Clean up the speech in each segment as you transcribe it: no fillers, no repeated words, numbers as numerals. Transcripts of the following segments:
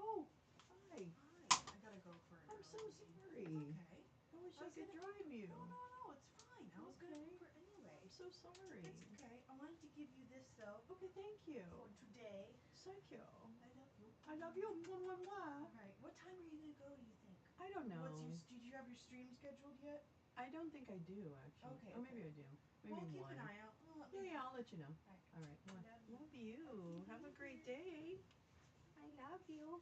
Oh, hi. Hi. I gotta go for an I'm so sorry. Okay. I wish I could drive you. No, it's fine. I was gonna go for anyway. I'm so sorry. It's okay. I wanted to give you this though. Okay, thank you. For today. Thank you. I love you. I love you. Mwah, mwah, mwah. All right. What time are you gonna go? Do you think? I don't know. Did you have your stream scheduled yet? I don't think I do actually. Okay. Or maybe I do. Maybe We'll keep one. an eye out. Yeah, I'll let you know. All right. All right. Love you. Love you. Have a great day. I love you.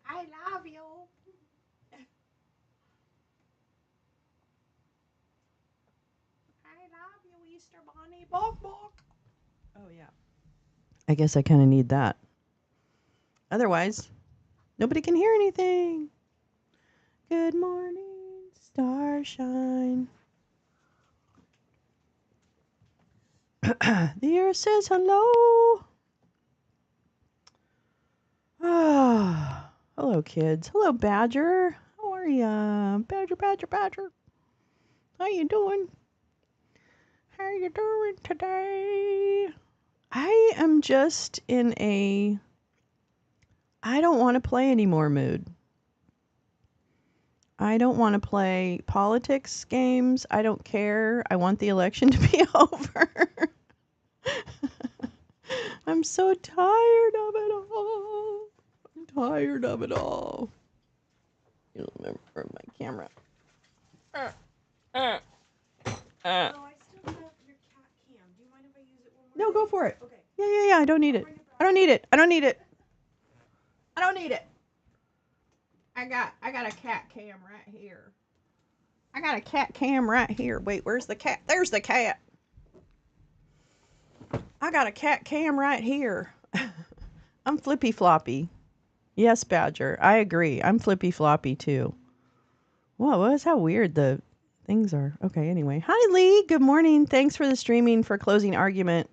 I love you. I love you, Easter Bunny. Bok bok. Oh yeah. I guess I kind of need that. Otherwise, nobody can hear anything. Good morning, starshine. The earth says hello. Ah, hello, kids. Hello, Badger. How are ya? Badger, Badger, Badger. How you doing? How you doing today? I am just in a I don't want to play anymore mood. I don't want to play politics games. I don't care. I want the election to be over. I'm so tired of it all. I'm tired of it all. You don't remember my camera. Oh, I still have your cat cam. Do you mind if I use it one more No, day? go for it. Okay. Yeah. I don't need it. I don't need it. I don't need it. I don't need it. I got a cat cam right here. I got a cat cam right here. Wait, where's the cat? There's the cat. I got a cat cam right here. I'm flippy floppy. Yes, Badger. I agree. I'm flippy floppy too. Whoa, what is how weird the things are. Okay, anyway. Hi, Lee. Good morning. Thanks for the streaming for closing argument.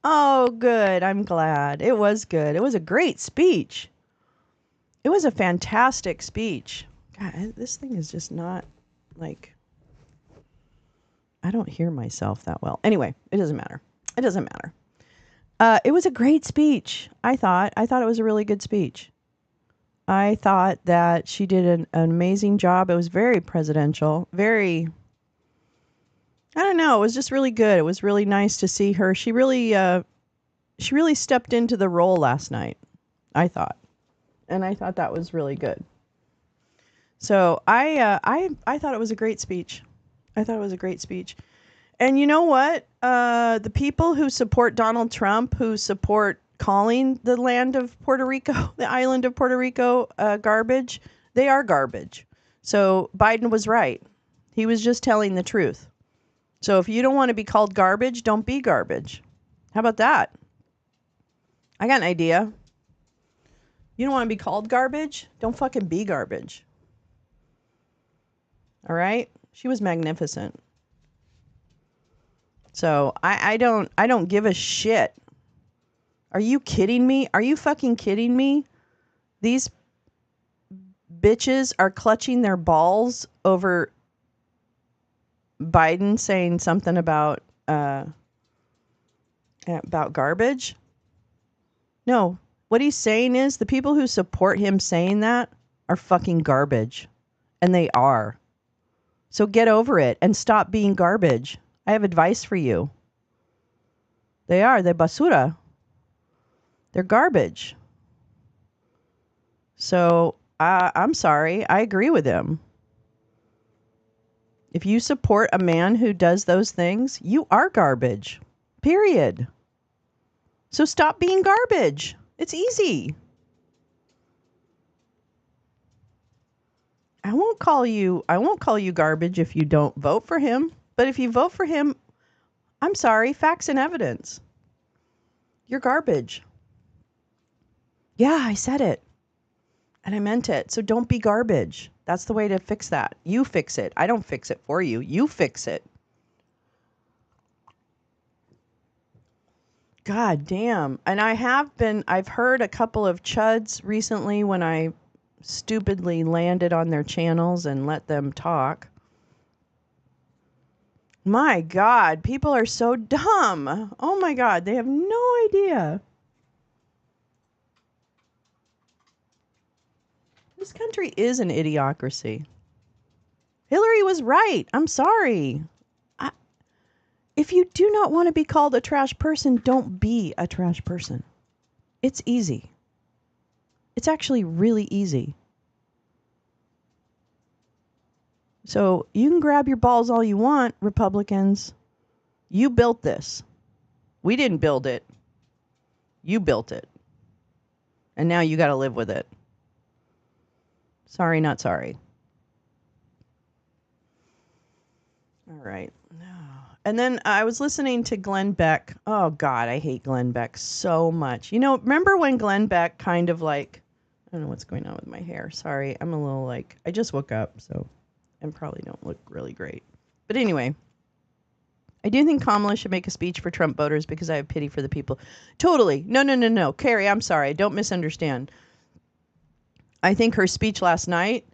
Oh, good. I'm glad. It was good. It was a great speech. It was a fantastic speech. God, this thing is just not like I don't hear myself that well. Anyway, it doesn't matter. It doesn't matter. It was a great speech. I thought it was a really good speech. I thought that she did an amazing job. It was very presidential, very. I don't know. It was just really good. It was really nice to see her. She really stepped into the role last night. I thought, and I thought that was really good. So I thought it was a great speech. I thought it was a great speech. And you know what? The people who support Donald Trump, who support calling the land of Puerto Rico, the island of Puerto Rico, garbage, they are garbage. So Biden was right. He was just telling the truth. So if you don't want to be called garbage, don't be garbage. How about that? I got an idea. You don't want to be called garbage? Don't fucking be garbage. All right? She was magnificent. So I don't give a shit. Are you kidding me? Are you fucking kidding me? These bitches are clutching their balls over Biden saying something about garbage. No, what he's saying is the people who support him saying that are fucking garbage, and they are. So get over it and stop being garbage. I have advice for you. They are. They're basura. They're garbage. So I'm sorry. I agree with him. If you support a man who does those things, you are garbage. Period. So stop being garbage. It's easy. I won't call you garbage if you don't vote for him. But if you vote for him, I'm sorry, facts and evidence. You're garbage. Yeah, I said it. And I meant it. So don't be garbage. That's the way to fix that. You fix it. I don't fix it for you. You fix it. God damn. And I've heard a couple of chuds recently when I stupidly landed on their channels and let them talk. My God, people are so dumb. Oh my God, they have no idea. This country is an idiocracy. Hillary was right. I'm sorry. If you do not want to be called a trash person, don't be a trash person. It's easy. It's actually really easy. So you can grab your balls all you want, Republicans. You built this. We didn't build it. You built it. And now you got to live with it. Sorry, not sorry. All right. And then I was listening to Glenn Beck. Oh, God, I hate Glenn Beck so much. You know, remember when Glenn Beck kind of like, I don't know what's going on with my hair. Sorry, I'm a little like, I just woke up, so I probably don't look really great. But anyway, I do think Kamala should make a speech for Trump voters because I have pity for the people. Totally. No. Carrie, I'm sorry. Don't misunderstand. I think her speech last night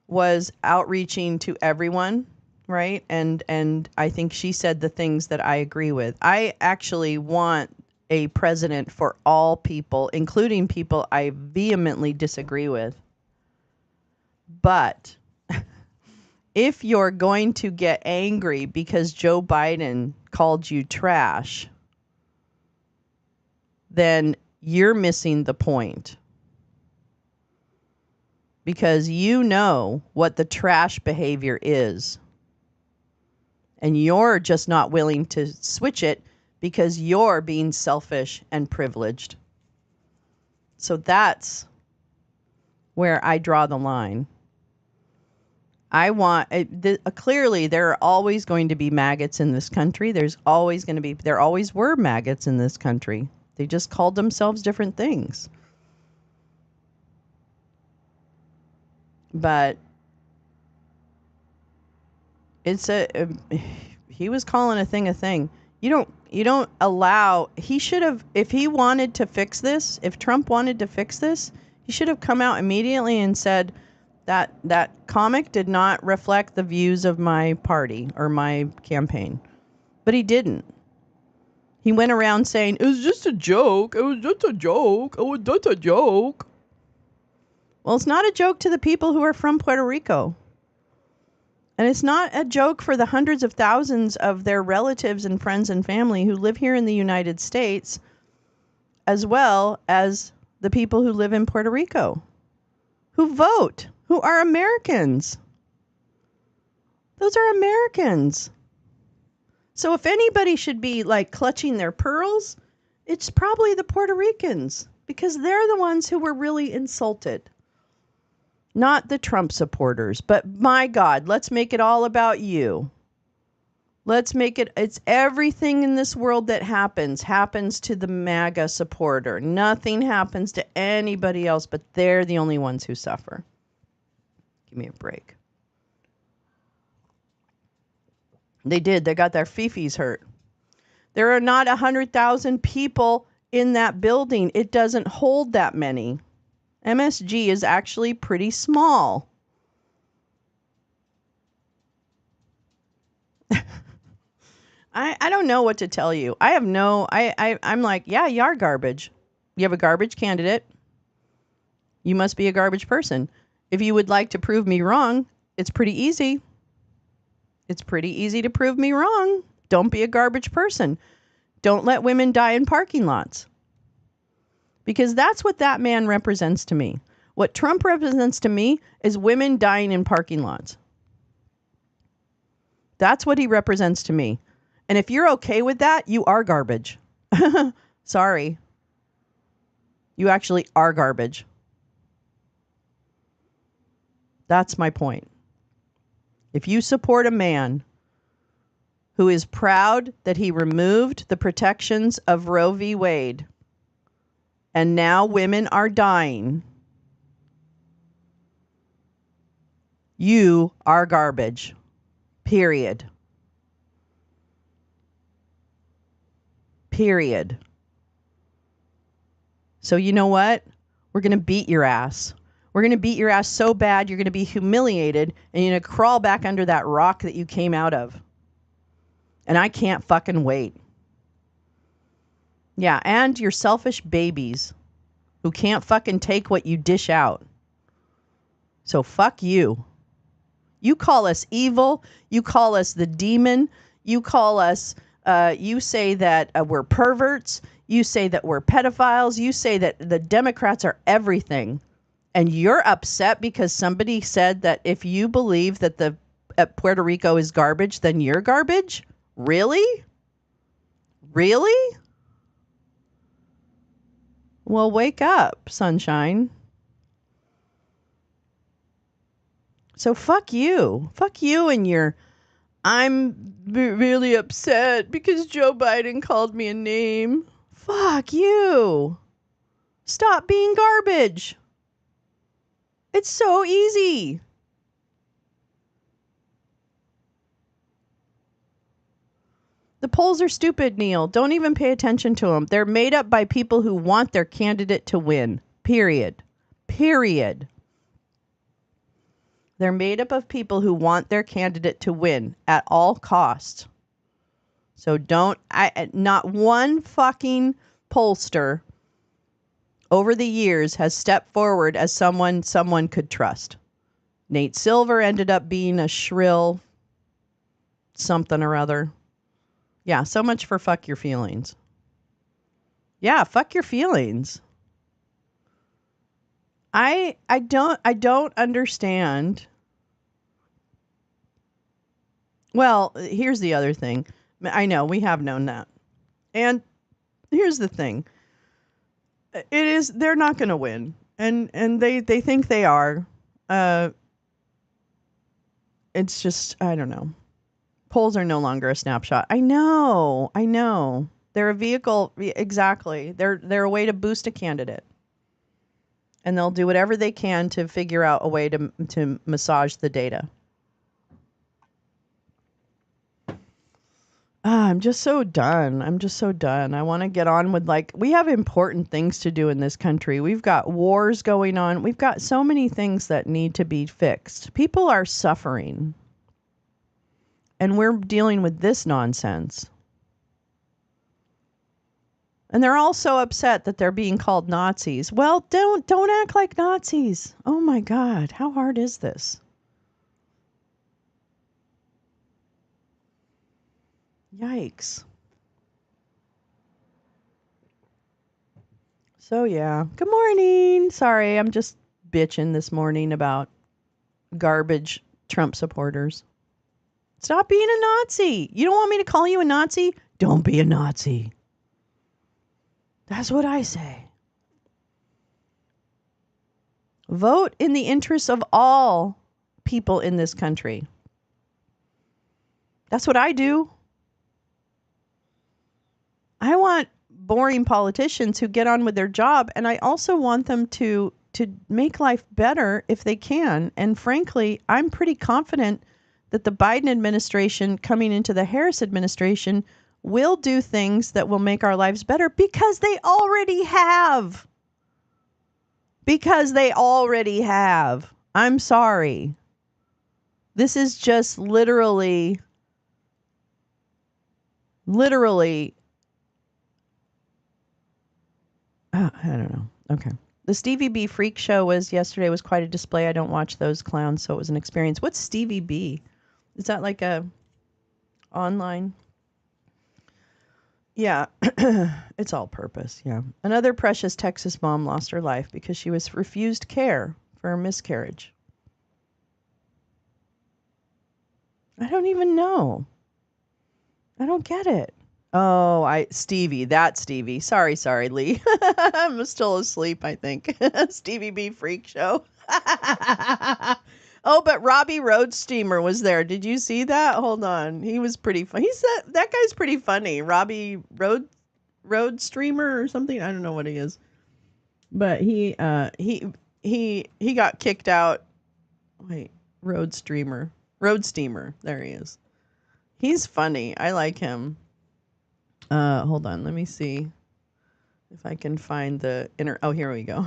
was outreaching to everyone, right? And I think she said the things that I agree with. I actually want a president for all people, including people I vehemently disagree with. But if you're going to get angry because Joe Biden called you trash, then you're missing the point. Because you know what the trash behavior is. And you're just not willing to switch it because you're being selfish and privileged. So that's where I draw the line. I want clearly there are always going to be maggots in this country. There always were maggots in this country. They just called themselves different things. But he was calling a thing. You don't allow, he should have, if he wanted to fix this, if Trump wanted to fix this, he should have come out immediately and said that comic did not reflect the views of my party or my campaign. But he didn't. He went around saying, it was just a joke. It was just a joke. It was just a joke. Well, it's not a joke to the people who are from Puerto Rico. And it's not a joke for the hundreds of thousands of their relatives and friends and family who live here in the United States, as well as the people who live in Puerto Rico, who vote, who are Americans. Those are Americans. So if anybody should be like clutching their pearls, it's probably the Puerto Ricans, because they're the ones who were really insulted. Not the Trump supporters, but my God, let's make it all about you. Let's make it's everything in this world that happens to the MAGA supporter. Nothing happens to anybody else, but they're the only ones who suffer. Give me a break. They got their fifis hurt. There are not 100,000 people in that building. It doesn't hold that many. MSG is actually pretty small. I don't know what to tell you. I'm like, yeah, you are garbage. You have a garbage candidate. You must be a garbage person. If you would like to prove me wrong, it's pretty easy. It's pretty easy to prove me wrong. Don't be a garbage person. Don't let women die in parking lots. Because that's what that man represents to me. What Trump represents to me is women dying in parking lots. That's what he represents to me. And if you're okay with that, you are garbage. Sorry. You actually are garbage. That's my point. If you support a man who is proud that he removed the protections of Roe v. Wade, and now women are dying, you are garbage. Period. Period. So you know what? We're going to beat your ass. We're going to beat your ass so bad you're going to be humiliated and you're going to crawl back under that rock that you came out of. And I can't fucking wait. Yeah, and your selfish babies who can't fucking take what you dish out. So fuck you. You call us evil. You call us the demon. You call us, you say that we're perverts. You say that we're pedophiles. You say that the Democrats are everything. And you're upset because somebody said that if you believe that the Puerto Rico is garbage, then you're garbage? Really? Really? Well, wake up, sunshine. So fuck you. Fuck you and your, I'm really upset because Joe Biden called me a name. Fuck you. Stop being garbage. It's so easy. The polls are stupid, Neil. Don't even pay attention to them. They're made up by people who want their candidate to win. Period. Period. They're made up of people who want their candidate to win at all costs. So not one fucking pollster over the years has stepped forward as someone could trust. Nate Silver ended up being a shrill something or other. Yeah, so much for fuck your feelings. Yeah, fuck your feelings. I don't understand. Well, here's the other thing. I know we have known that. And here's the thing. They're not going to win. And they think they are. It's just, I don't know. Polls are no longer a snapshot. I know. They're a vehicle. Exactly. They're a way to boost a candidate. And they'll do whatever they can to figure out a way to massage the data. I'm just so done. I want to get on with, we have important things to do in this country. We've got wars going on. We've got so many things that need to be fixed. People are suffering. And we're dealing with this nonsense. And they're all so upset that they're being called Nazis. Well, don't act like Nazis. Oh my God, how hard is this? Yikes. So yeah, good morning. Sorry, I'm just bitching this morning about garbage Trump supporters. Stop being a Nazi. You don't want me to call you a Nazi? Don't be a Nazi. That's what I say. Vote in the interests of all people in this country. That's what I do. I want boring politicians who get on with their job, and I also want them to make life better if they can. And frankly, I'm pretty confident that the Biden administration coming into the Harris administration will do things that will make our lives better because they already have. I'm sorry. This is just literally, I don't know. Okay. The Stevie B Freak Show was quite a display. I don't watch those clowns, so it was an experience. What's Stevie B? Is that like a online? Yeah. It's all purpose. Yeah. Another precious Texas mom lost her life because she was refused care for a miscarriage. I don't even know. I don't get it. Oh, Stevie. Sorry, Lee. I'm still asleep, I think. Stevie B Freak Show. Oh, but Robbie Road Steamer was there. Did you see that? Hold on. He was pretty fun. That guy's pretty funny. Robbie Road Streamer or something. I don't know what he is. But he got kicked out. Wait, Road Steamer. There he is. He's funny. I like him. Hold on. Let me see if I can find the Oh, here we go.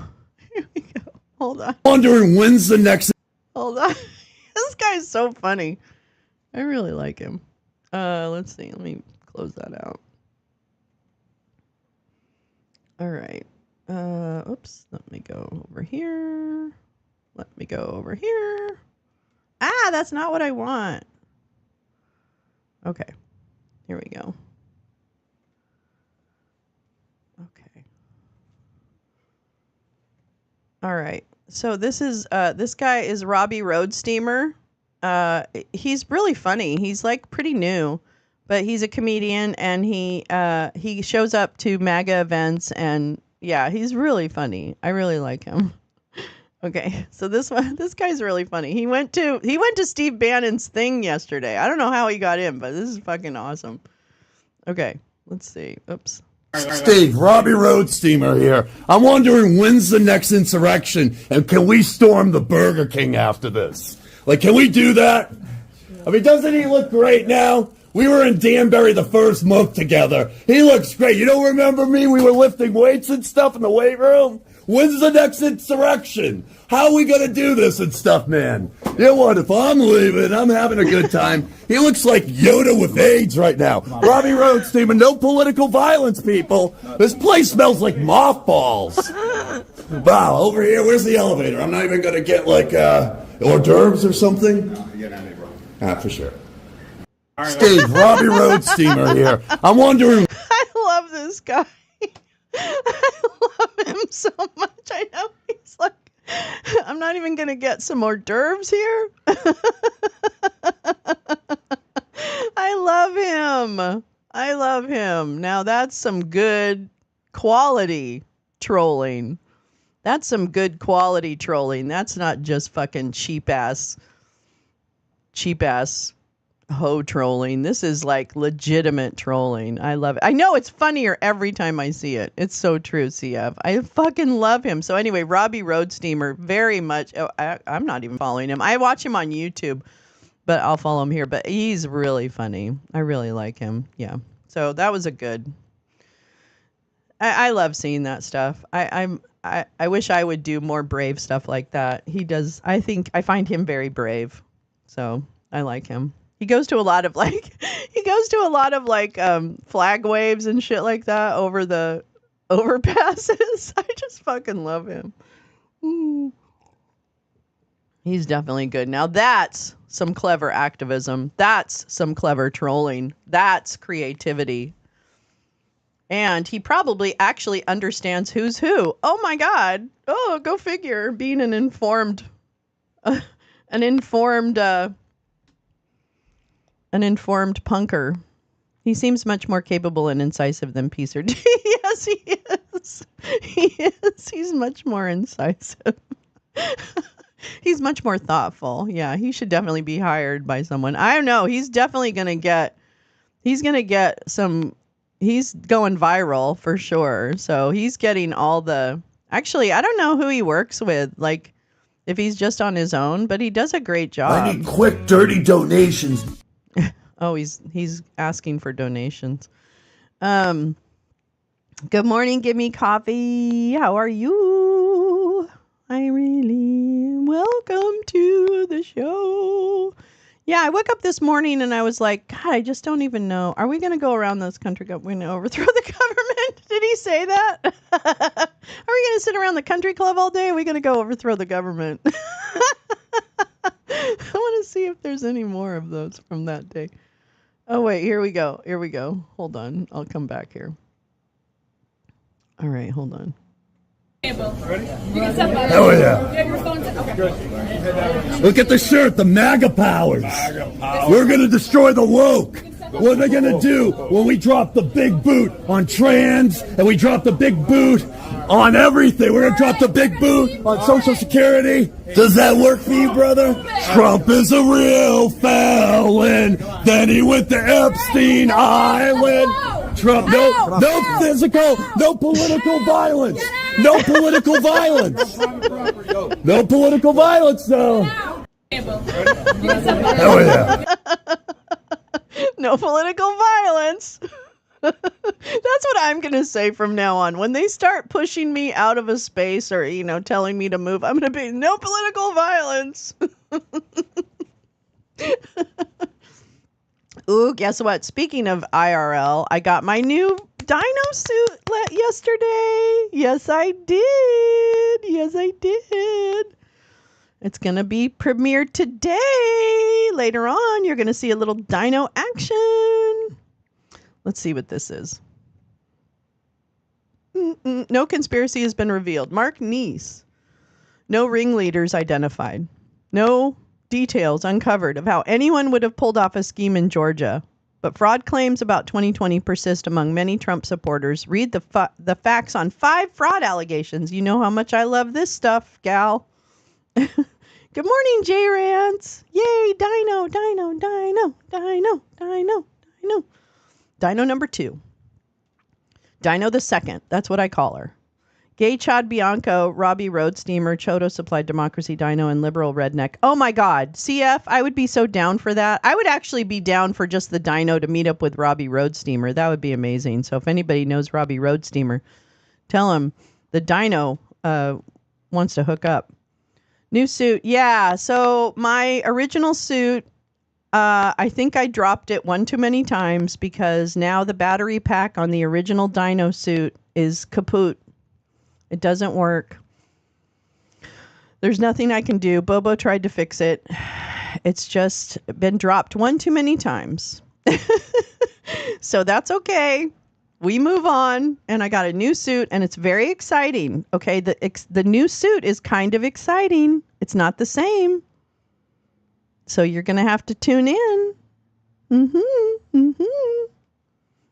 Here we go. Hold on. Wondering when's the next. Hold on. This guy's so funny. I really like him. Let's see. Let me close that out. All right. Oops. Let me go over here. Let me go over here. Ah, that's not what I want. Okay. Here we go. Okay. All right. So this guy is Robbie Roadsteamer. He's really funny. He's like pretty new, but he's a comedian and he shows up to MAGA events and yeah, he's really funny. I really like him. Okay, so this guy's really funny. He went to Steve Bannon's thing yesterday. I don't know how he got in, but this is fucking awesome. Okay, let's see. Oops. Steve, Robbie Roadsteamer here. I'm wondering when's the next insurrection and can we storm the Burger King after this? Like, can we do that? I mean, doesn't he look great now? We were in Danbury the first month together. He looks great. You don't remember me? We were lifting weights and stuff in the weight room. When's the next insurrection? How are we going to do this and stuff, man? You know what? If I'm leaving, I'm having a good time. He looks like Yoda with AIDS right now. Robbie Roadsteamer, no political violence, people. This place smells like mothballs. Wow, over here, where's the elevator? I'm not even going to get, like, hors d'oeuvres or something? For sure. Steve, Robbie Roadsteamer here. I'm wondering... I love this guy. I love him so much. I know he's like, I'm not even going to get some hors d'oeuvres here. I love him. I love him. Now that's some good quality trolling. That's some good quality trolling. That's not just fucking cheap ass hoe trolling. This is like legitimate trolling. I love it. I know it's funnier every time I see it. It's so true, CF. I fucking love him. So anyway, Robbie Roadsteamer, very much. Oh, I'm not even following him. I watch him on YouTube, but I'll follow him here. But he's really funny. I really like him. Yeah. So that was a good. I love seeing that stuff. I wish I would do more brave stuff like that. He does. I find him very brave. So I like him. He goes to a lot of like flag waves and shit like that over the overpasses. I just fucking love him. He's definitely good. Now that's some clever activism. That's some clever trolling. That's creativity. And he probably actually understands who's who. Oh my God. Oh, go figure. Being an informed punker. He seems much more capable and incisive than Peacer. Yes, he is. He is. He's much more incisive. He's much more thoughtful. Yeah, he should definitely be hired by someone. I don't know. He's definitely going to get some, he's going viral for sure. So he's getting all the, actually, I don't know who he works with. Like, if he's just on his own, but he does a great job. I need quick, dirty donations. Oh, he's asking for donations. Good morning, give me coffee. How are you? I really am. Welcome to the show. Yeah, I woke up this morning and I was like, God, I just don't even know. Are we going to go around this country? We're going to overthrow the government? Did he say that? Are we going to sit around the country club all day? Are we going to go overthrow the government? I want to see if there's any more of those from that day. Oh, wait, here we go. Here we go. Hold on. I'll come back here. All right, hold on. Ready? Oh, yeah. Look at the shirt, the MAGA powers. We're going to destroy the woke. What are they going to do when we drop the big boot on trans and we drop the big boot on everything? We're going to drop the big boot on Social Security. Does that work for you, brother? Trump is a real felon. Then he went to Epstein Island. Trump, no physical, no political violence. No political violence. No political violence, though. Oh, yeah. No political violence. That's what I'm going to say from now on. When they start pushing me out of a space or, telling me to move, I'm going to be no political violence. Ooh, guess what? Speaking of IRL, I got my new dino suit yesterday. Yes, I did. Yes, I did. It's going to be premiered today. Later on, you're going to see a little dino action. Let's see what this is. No conspiracy has been revealed. Mark Neese. No ringleaders identified. No details uncovered of how anyone would have pulled off a scheme in Georgia. But fraud claims about 2020 persist among many Trump supporters. Read the facts on 5 fraud allegations. You know how much I love this stuff, gal. Good morning, J Rance. Yay, dino, dino, dino, dino, dino, dino. Dino number 2. Dino the second. That's what I call her. Gay Chad Bianco, Robbie Road Steamer, Chodo Supplied Democracy Dino, and Liberal Redneck. Oh my God. CF, I would be so down for that. I would actually be down for just the Dino to meet up with Robbie Road Steamer. That would be amazing. So if anybody knows Robbie Road Steamer, tell him the Dino wants to hook up. New suit. Yeah. So my original suit, I think I dropped it one too many times because now the battery pack on the original Dino suit is kaput. It doesn't work. There's nothing I can do. Bobo tried to fix it. It's just been dropped one too many times. So that's okay. We move on. And I got a new suit and it's very exciting. Okay. The new suit is kind of exciting. It's not the same. So you're going to have to tune in.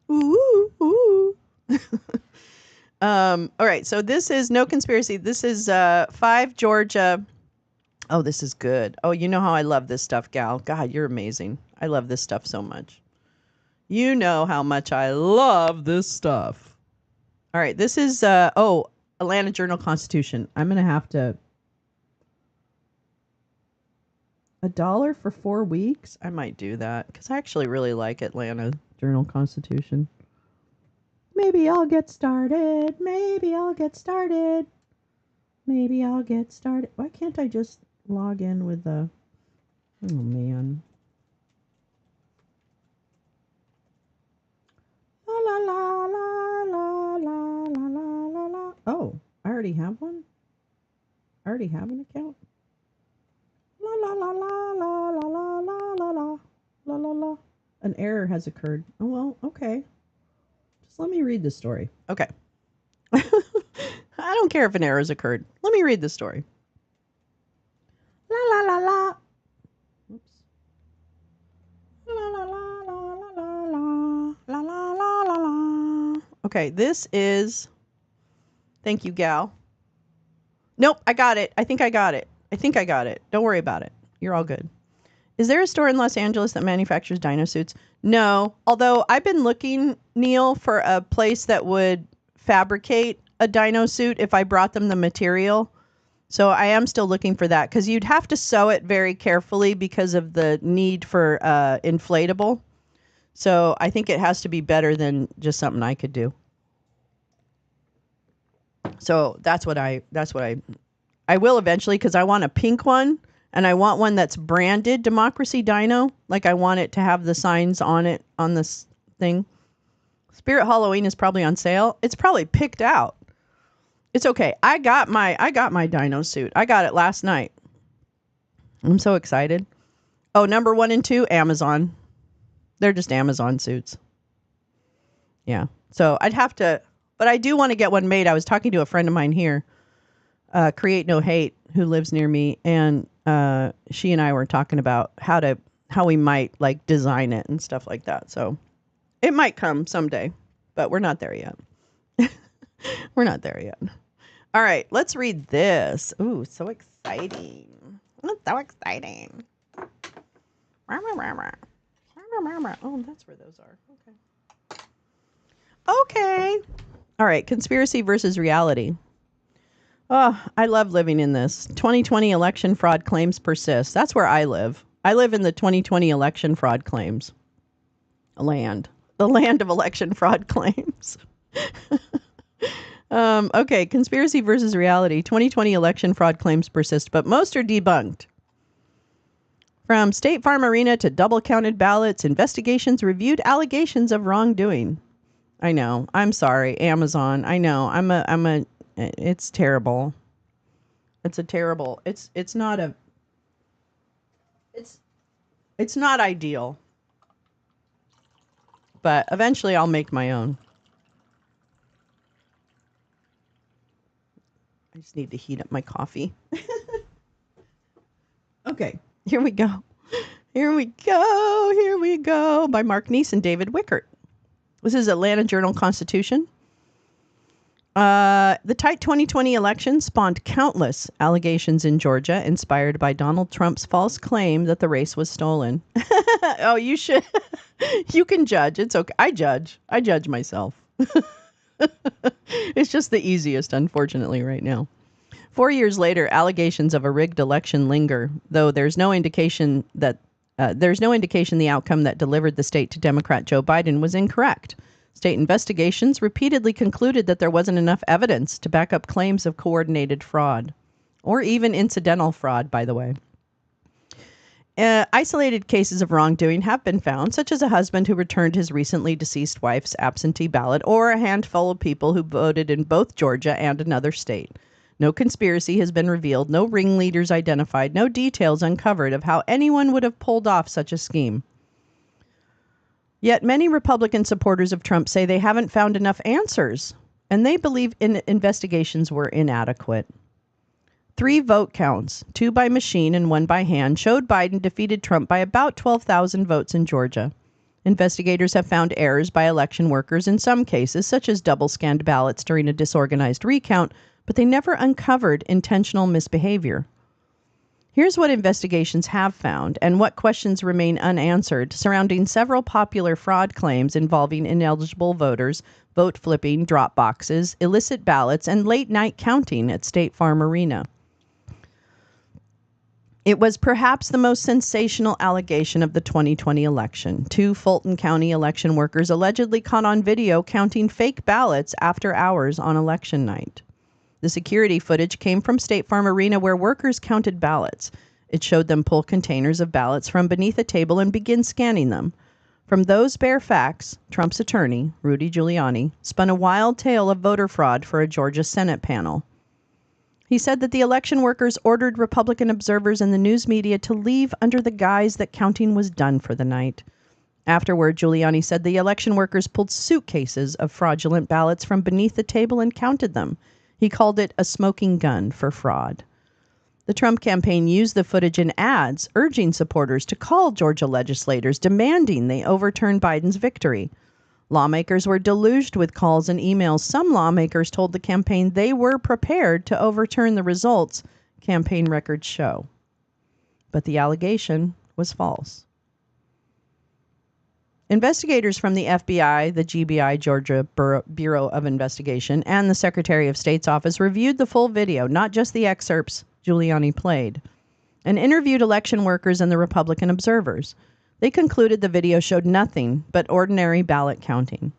Ooh, ooh. All right. So this is no conspiracy. This is 5 Georgia. Oh, this is good. Oh, you know how I love this stuff, gal. God, you're amazing. I love this stuff so much. You know how much I love this stuff. All right. This is, Atlanta Journal-Constitution. I'm going to have to. $1 for 4 weeks? I might do that because I actually really like Atlanta Journal-Constitution. Maybe I'll get started. Maybe I'll get started. Maybe I'll get started. Why can't I just log in with the... Oh, man. La la la la la la la la la la. Oh, I already have one? I already have an account? La la la la la la la la la la la la la. An error has occurred. Oh, well, okay. Just let me read the story. Okay. I don't care if an error has occurred. Let me read the story. La la la la. Oops. La la la la la la la la la la la la. Okay, this is. Thank you, gal. Nope, I got it. I think I got it. Don't worry about it. You're all good. Is there a store in Los Angeles that manufactures dino suits? No. Although I've been looking, Neil, for a place that would fabricate a dino suit if I brought them the material. So I am still looking for that because you'd have to sew it very carefully because of the need for inflatable. So I think it has to be better than just something I could do. So that's what I will eventually because I want a pink one and I want one that's branded Democracy Dino. Like I want it to have the signs on it on this thing. Spirit Halloween is probably on sale. It's probably picked out. It's okay. I got my dino suit. I got it last night. I'm so excited. Oh, number 1 and 2, Amazon. They're just Amazon suits. Yeah. So I'd have to, but I do want to get one made. I was talking to a friend of mine here, Create No Hate, who lives near me, and she and I were talking about how we might like design it and stuff like that. So it might come someday, but we're not there yet. We're not there yet. All right, let's read this. Ooh, so exciting. It's so exciting. Oh, that's where those are. Okay. Okay. All right, conspiracy versus reality. Oh, I love living in this. 2020 election fraud claims persist. That's where I live. I live in the 2020 election fraud claims. The land of election fraud claims. Okay, conspiracy versus reality. 2020 election fraud claims persist, but most are debunked. From State Farm Arena to double-counted ballots, investigations reviewed allegations of wrongdoing. I know. I'm sorry, Amazon. I know. It's terrible. It's not ideal. But eventually I'll make my own. I just need to heat up my coffee. Okay, here we go. Here we go. By Mark Neese and David Wickert. This is Atlanta Journal-Constitution. The tight 2020 election spawned countless allegations in Georgia, inspired by Donald Trump's false claim that the race was stolen. Oh, you should. You can judge. It's okay. I judge myself. It's just the easiest, unfortunately, right now. 4 years later, allegations of a rigged election linger, though there's no indication the outcome that delivered the state to Democrat Joe Biden was incorrect. State investigations repeatedly concluded that there wasn't enough evidence to back up claims of coordinated fraud, or even incidental fraud, by the way. Isolated cases of wrongdoing have been found, such as a husband who returned his recently deceased wife's absentee ballot, or a handful of people who voted in both Georgia and another state. No conspiracy has been revealed, no ringleaders identified, no details uncovered of how anyone would have pulled off such a scheme. Yet many Republican supporters of Trump say they haven't found enough answers, and they believe investigations were inadequate. 3 vote counts, 2 by machine and 1 by hand, showed Biden defeated Trump by about 12,000 votes in Georgia. Investigators have found errors by election workers in some cases, such as double-scanned ballots during a disorganized recount, but they never uncovered intentional misbehavior. Here's what investigations have found and what questions remain unanswered surrounding several popular fraud claims involving ineligible voters, vote flipping, drop boxes, illicit ballots, and late-night counting at State Farm Arena. It was perhaps the most sensational allegation of the 2020 election. 2 Fulton County election workers allegedly caught on video counting fake ballots after hours on election night. The security footage came from State Farm Arena, where workers counted ballots. It showed them pull containers of ballots from beneath a table and begin scanning them. From those bare facts, Trump's attorney, Rudy Giuliani, spun a wild tale of voter fraud for a Georgia Senate panel. He said that the election workers ordered Republican observers and the news media to leave under the guise that counting was done for the night. Afterward, Giuliani said the election workers pulled suitcases of fraudulent ballots from beneath the table and counted them. He called it a smoking gun for fraud. The Trump campaign used the footage in ads, urging supporters to call Georgia legislators, demanding they overturn Biden's victory. Lawmakers were deluged with calls and emails. Some lawmakers told the campaign they were prepared to overturn the results, campaign records show. But the allegation was false. Investigators from the FBI, the GBI Georgia Bureau of Investigation, and the Secretary of State's office reviewed the full video, not just the excerpts Giuliani played, and interviewed election workers and the Republican observers. They concluded the video showed nothing but ordinary ballot counting.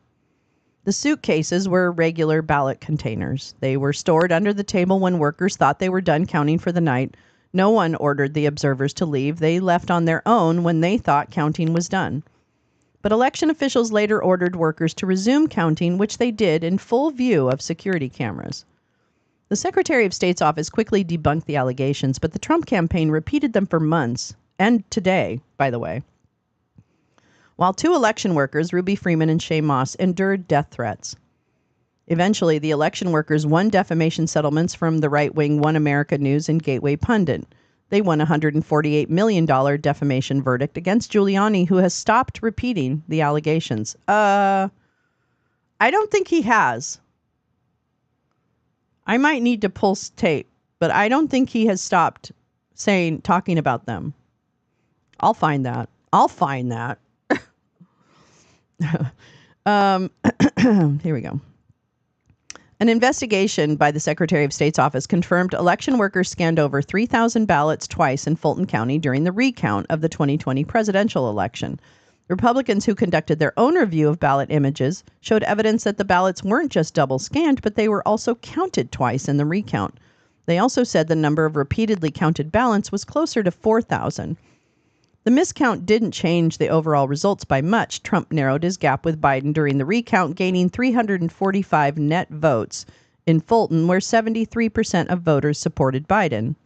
The suitcases were regular ballot containers. They were stored under the table when workers thought they were done counting for the night. No one ordered the observers to leave. They left on their own when they thought counting was done. But election officials later ordered workers to resume counting, which they did in full view of security cameras. The Secretary of State's office quickly debunked the allegations, but the Trump campaign repeated them for months, and today, by the way. While 2 election workers, Ruby Freeman and Shay Moss, endured death threats. Eventually, the election workers won defamation settlements from the right-wing One America News and Gateway Pundit. They won a $148 million defamation verdict against Giuliani, who has stopped repeating the allegations. I don't think he has. I might need to pull tape, but I don't think he has stopped talking about them. I'll find that. Here we go. An investigation by the Secretary of State's office confirmed election workers scanned over 3,000 ballots twice in Fulton County during the recount of the 2020 presidential election. Republicans who conducted their own review of ballot images showed evidence that the ballots weren't just double scanned, but they were also counted twice in the recount. They also said the number of repeatedly counted ballots was closer to 4,000. The miscount didn't change the overall results by much. Trump narrowed his gap with Biden during the recount, gaining 345 net votes in Fulton, where 73% of voters supported Biden.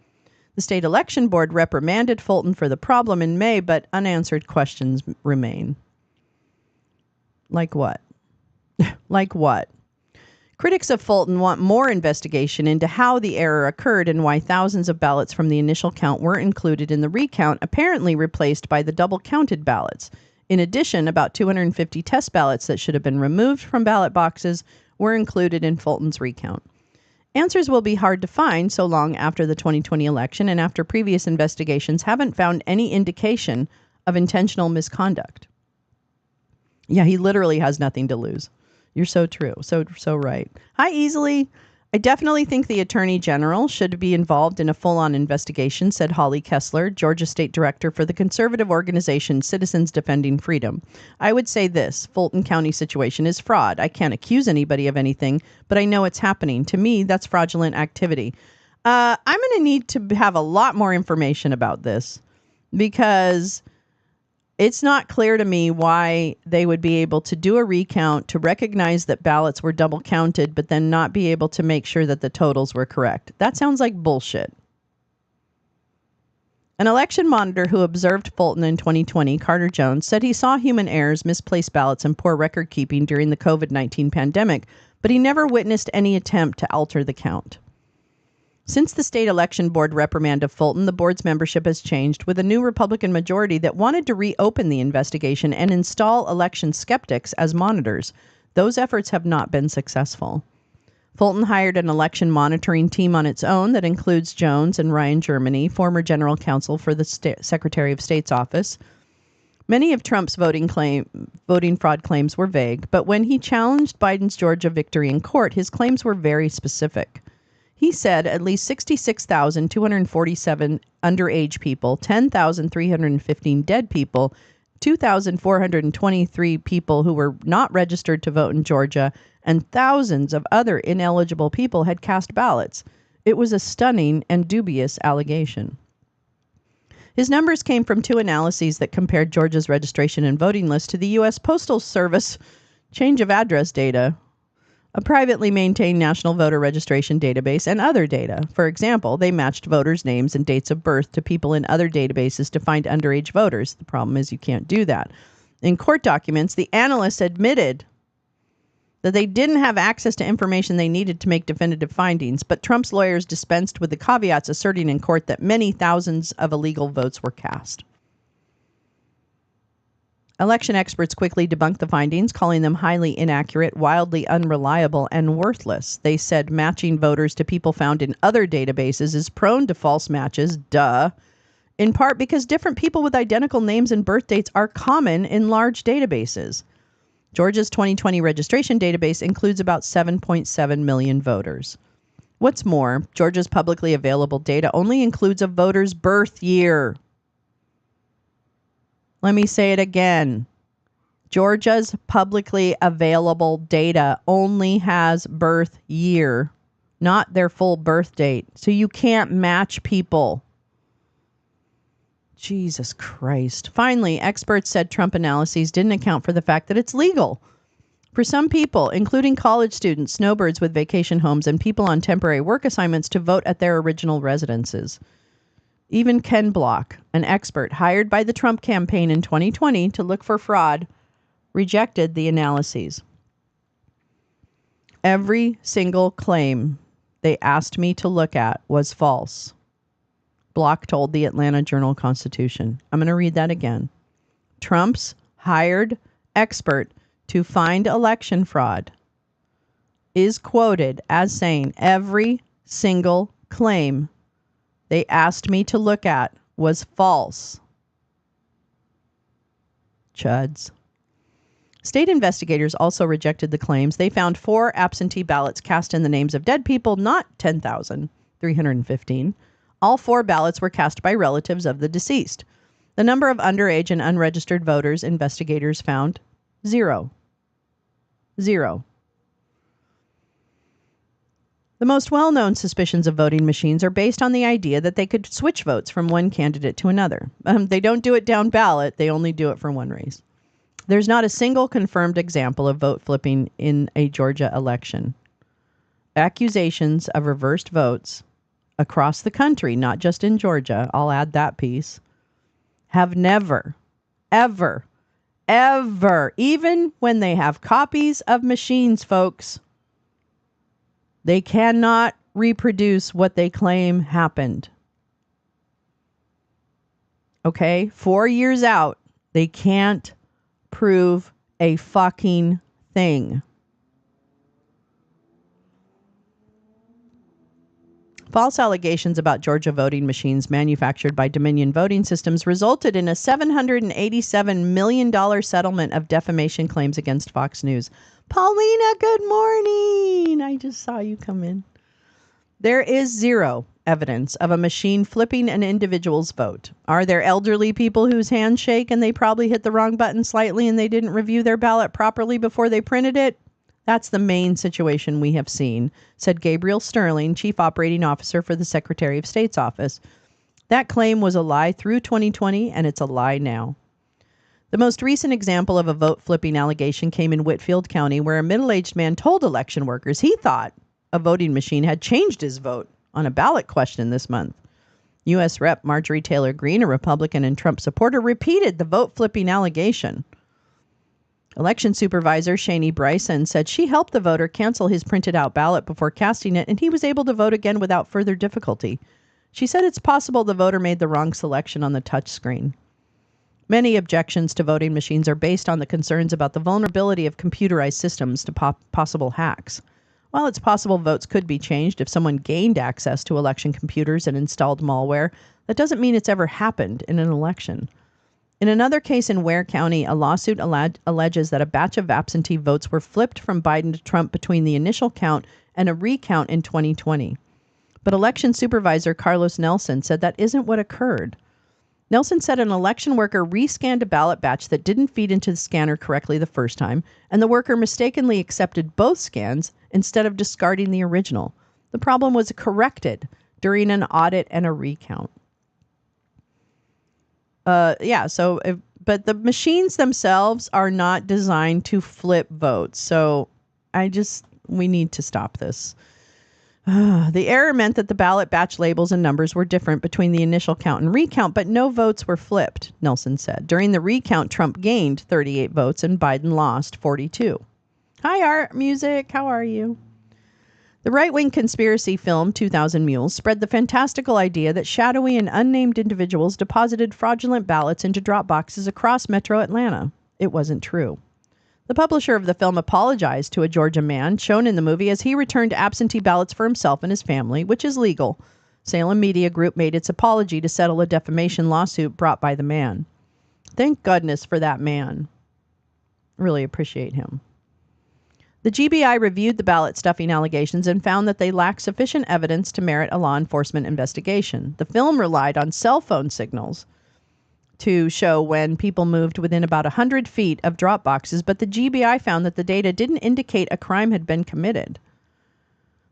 The state election board reprimanded Fulton for the problem in May, but unanswered questions remain. Like what? Like what? Critics of Fulton want more investigation into how the error occurred and why thousands of ballots from the initial count were included in the recount, apparently replaced by the double-counted ballots. In addition, about 250 test ballots that should have been removed from ballot boxes were included in Fulton's recount. Answers will be hard to find so long after the 2020 election and after previous investigations haven't found any indication of intentional misconduct. Yeah, he literally has nothing to lose. You're so true. So right. Hi, Easily. I definitely think the Attorney General should be involved in a full-on investigation, said Holly Kessler, Georgia State Director for the conservative organization Citizens Defending Freedom. I would say this, Fulton County situation is fraud. I can't accuse anybody of anything, but I know it's happening. To me, that's fraudulent activity. I'm going to need to have a lot more information about this because it's not clear to me why they would be able to do a recount to recognize that ballots were double counted, but then not be able to make sure that the totals were correct. That sounds like bullshit. An election monitor who observed Fulton in 2020, Carter Jones, said he saw human errors, misplaced ballots, and poor record keeping during the COVID-19 pandemic, but he never witnessed any attempt to alter the count. Since the state election board reprimand of Fulton, the board's membership has changed, with a new Republican majority that wanted to reopen the investigation and install election skeptics as monitors. Those efforts have not been successful. Fulton hired an election monitoring team on its own that includes Jones and Ryan Germany, former general counsel for the Secretary of State's office. Many of Trump's voting fraud claims were vague, but when he challenged Biden's Georgia victory in court, his claims were very specific. He said at least 66,247 underage people, 10,315 dead people, 2,423 people who were not registered to vote in Georgia, and thousands of other ineligible people had cast ballots. It was a stunning and dubious allegation. His numbers came from two analyses that compared Georgia's registration and voting list to the U.S. Postal Service change of address data, a privately maintained national voter registration database, and other data. For example, they matched voters' names and dates of birth to people in other databases to find underage voters. The problem is you can't do that. In court documents, the analysts admitted that they didn't have access to information they needed to make definitive findings, but Trump's lawyers dispensed with the caveats, asserting in court that many thousands of illegal votes were cast. Election experts quickly debunked the findings, calling them highly inaccurate, wildly unreliable, and worthless. They said matching voters to people found in other databases is prone to false matches, in part because different people with identical names and birth dates are common in large databases. Georgia's 2020 registration database includes about 7.7 million voters. What's more, Georgia's publicly available data only includes a voter's birth year. Let me say it again. Georgia's publicly available data only has birth year, not their full birth date. So you can't match people. Jesus Christ. Finally, experts said Trump analyses didn't account for the fact that it's legal for some people, including college students, snowbirds with vacation homes, and people on temporary work assignments, to vote at their original residences. Even Ken Block, an expert hired by the Trump campaign in 2020 to look for fraud, rejected the analyses. Every single claim they asked me to look at was false, Block told the Atlanta Journal-Constitution. I'm going to read that again. Trump's hired expert to find election fraud is quoted as saying every single claim they asked me to look at was false. Chuds. State investigators also rejected the claims. They found 4 absentee ballots cast in the names of dead people, not 10,315. All 4 ballots were cast by relatives of the deceased. The number of underage and unregistered voters investigators found 0. The most well-known suspicions of voting machines are based on the idea that they could switch votes from one candidate to another. They don't do it down ballot. They only do it for one race. There's not a single confirmed example of vote flipping in a Georgia election. Accusations of reversed votes across the country, not just in Georgia, I'll add that piece, have never, ever, ever, even when they have copies of machines, folks, they cannot reproduce what they claim happened. Okay? 4 years out, they can't prove a fucking thing. False allegations about Georgia voting machines manufactured by Dominion Voting Systems resulted in a $787 million settlement of defamation claims against Fox News. Paulina, good morning. I just saw you come in. There is zero evidence of a machine flipping an individual's vote. Are there elderly people whose hands shake and they probably hit the wrong button slightly and they didn't review their ballot properly before they printed it? That's the main situation we have seen, said Gabriel Sterling, Chief Operating Officer for the Secretary of State's office. That claim was a lie through 2020, and it's a lie now. The most recent example of a vote-flipping allegation came in Whitfield County, where a middle-aged man told election workers he thought a voting machine had changed his vote on a ballot question this month. U.S. Rep. Marjorie Taylor Greene, a Republican and Trump supporter, repeated the vote-flipping allegation. Election supervisor Shani Bryson said she helped the voter cancel his printed-out ballot before casting it, and he was able to vote again without further difficulty. She said it's possible the voter made the wrong selection on the touch screen. Many objections to voting machines are based on the concerns about the vulnerability of computerized systems to possible hacks. While it's possible votes could be changed if someone gained access to election computers and installed malware, that doesn't mean it's ever happened in an election. In another case in Ware County, a lawsuit alleges that a batch of absentee votes were flipped from Biden to Trump between the initial count and a recount in 2020. But election supervisor Carlos Nelson said that isn't what occurred. Nelson said an election worker rescanned a ballot batch that didn't feed into the scanner correctly the first time, and the worker mistakenly accepted both scans instead of discarding the original. The problem was corrected during an audit and a recount. But the machines themselves are not designed to flip votes. So we need to stop this. The error meant that the ballot batch labels and numbers were different between the initial count and recount, but no votes were flipped, Nelson said. During the recount, Trump gained 38 votes and Biden lost 42. Hi, Art Music. How are you? The right-wing conspiracy film 2000 Mules spread the fantastical idea that shadowy and unnamed individuals deposited fraudulent ballots into drop boxes across metro Atlanta. It wasn't true. The publisher of the film apologized to a Georgia man shown in the movie as he returned absentee ballots for himself and his family, which is legal. Salem Media Group made its apology to settle a defamation lawsuit brought by the man. Thank goodness for that man. Really appreciate him. The GBI reviewed the ballot stuffing allegations and found that they lacked sufficient evidence to merit a law enforcement investigation. The film relied on cell phone signals to show when people moved within about 100 feet of drop boxes, but the GBI found that the data didn't indicate a crime had been committed.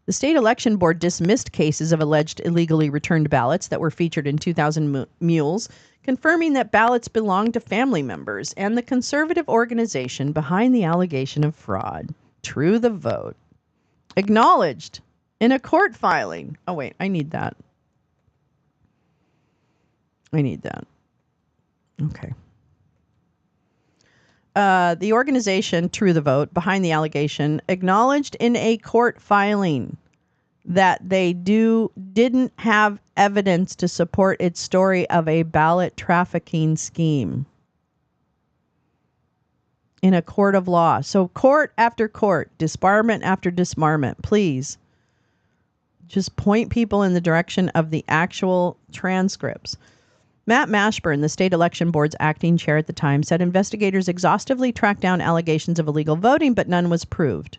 The state election board dismissed cases of alleged illegally returned ballots that were featured in 2000 Mules, confirming that ballots belonged to family members and the conservative organization behind the allegation of fraud. True the vote. Acknowledged in a court filing. Oh, wait, I need that. Okay. The organization, True the Vote, behind the allegation, acknowledged in a court filing that they didn't have evidence to support its story of a ballot trafficking scheme. In a court of law. So court after court, disbarment after disbarment, please just point people in the direction of the actual transcripts. Matt Mashburn, the state election board's acting chair at the time, said investigators exhaustively tracked down allegations of illegal voting, but none was proved.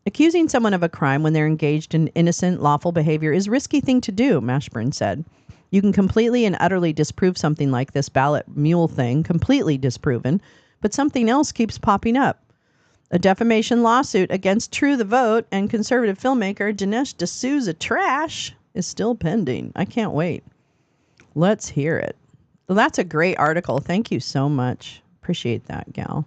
Accusing someone of a crime when they're engaged in innocent, lawful behavior is a risky thing to do, Mashburn said. You can completely and utterly disprove something like this ballot mule thing, completely disproven, but something else keeps popping up. A defamation lawsuit against True the Vote and conservative filmmaker Dinesh D'Souza Trash is still pending. I can't wait. Let's hear it. Well, that's a great article. Thank you so much. Appreciate that, gal.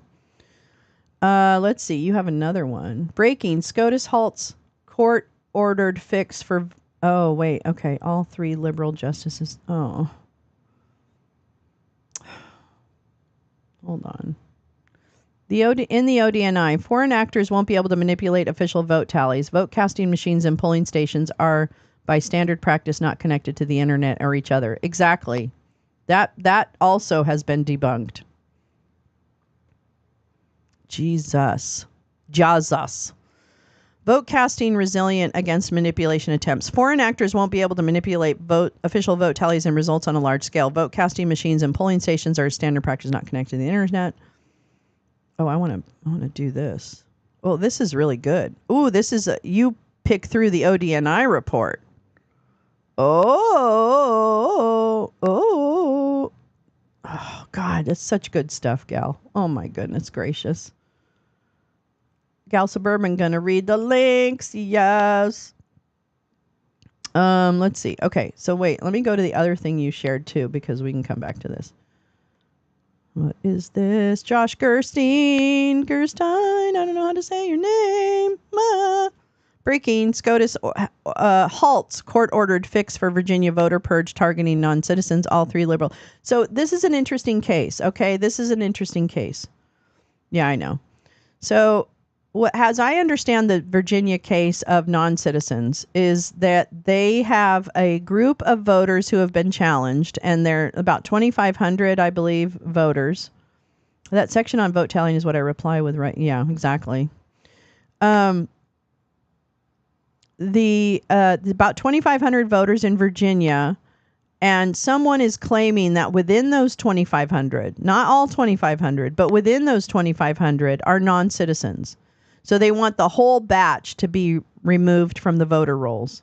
Let's see. You have another one. Breaking. SCOTUS halts court-ordered fix for... Oh, wait. Okay. All 3 liberal justices. Oh. Hold on. In the ODNI, foreign actors won't be able to manipulate official vote tallies. Vote casting machines and polling stations are, by standard practice, not connected to the internet or each other. Exactly. That also has been debunked. Jesus. Vote casting resilient against manipulation attempts. Foreign actors won't be able to manipulate official vote tallies and results on a large scale. Vote casting machines and polling stations are standard practice, not connected to the internet. Oh, I want to do this. Well, this is really good. Ooh, this is you pick through the ODNI report. Oh, God, that's such good stuff, gal. Oh my goodness gracious. Gal Suburban gonna read the links. Yes. Let's see. Okay, so wait, let me go to the other thing you shared too, because we can come back to this. What is this? Josh Gerstein. I don't know how to say your name. Breaking. SCOTUS halts court-ordered fix for Virginia voter purge targeting non-citizens, all 3 liberal. So this is an interesting case, okay? This is an interesting case. Yeah, I know. So as I understand the Virginia case of non-citizens is that they have a group of voters who have been challenged, and they're about 2,500, I believe, voters. That section on vote tallying is what I reply with, right? Yeah, exactly. The about 2,500 voters in Virginia, and someone is claiming that within those 2,500, not all 2,500, but within those 2,500 are non-citizens. So they want the whole batch to be removed from the voter rolls.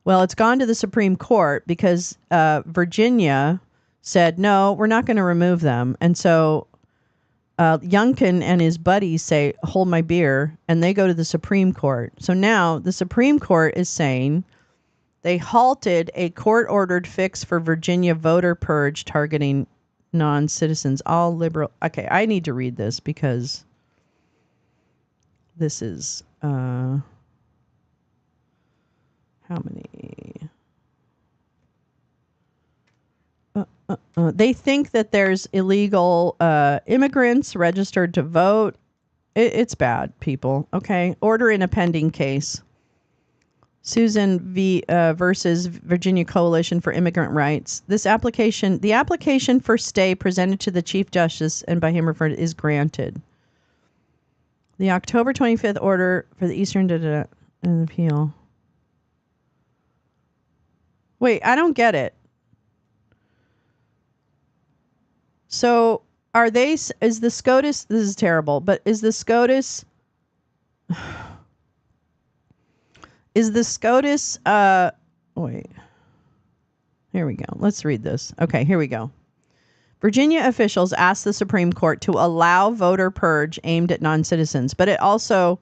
Well, it's gone to the Supreme Court because Virginia said, no, we're not going to remove them. And so Youngkin and his buddies say, hold my beer, and they go to the Supreme Court. So now the Supreme Court is saying they halted a court-ordered fix for Virginia voter purge targeting non-citizens, all liberal. Okay, I need to read this because this is, how many? They think that there's illegal immigrants registered to vote. It's bad, people. Okay. Order in a pending case. Susan versus Virginia Coalition for Immigrant Rights. The application for stay presented to the Chief Justice and by him referred is granted. The October 25th order for the Eastern an appeal. Wait, I don't get it. So is the SCOTUS, this is terrible, but is the SCOTUS, wait, here we go. Let's read this. Okay, here we go. Virginia officials asked the Supreme Court to allow voter purge aimed at non-citizens, but it also,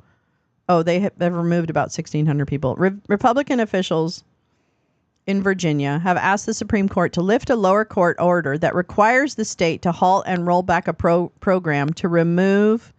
they have removed about 1,600 people. Republican officials in Virginia have asked the Supreme Court to lift a lower court order that requires the state to halt and roll back a program to remove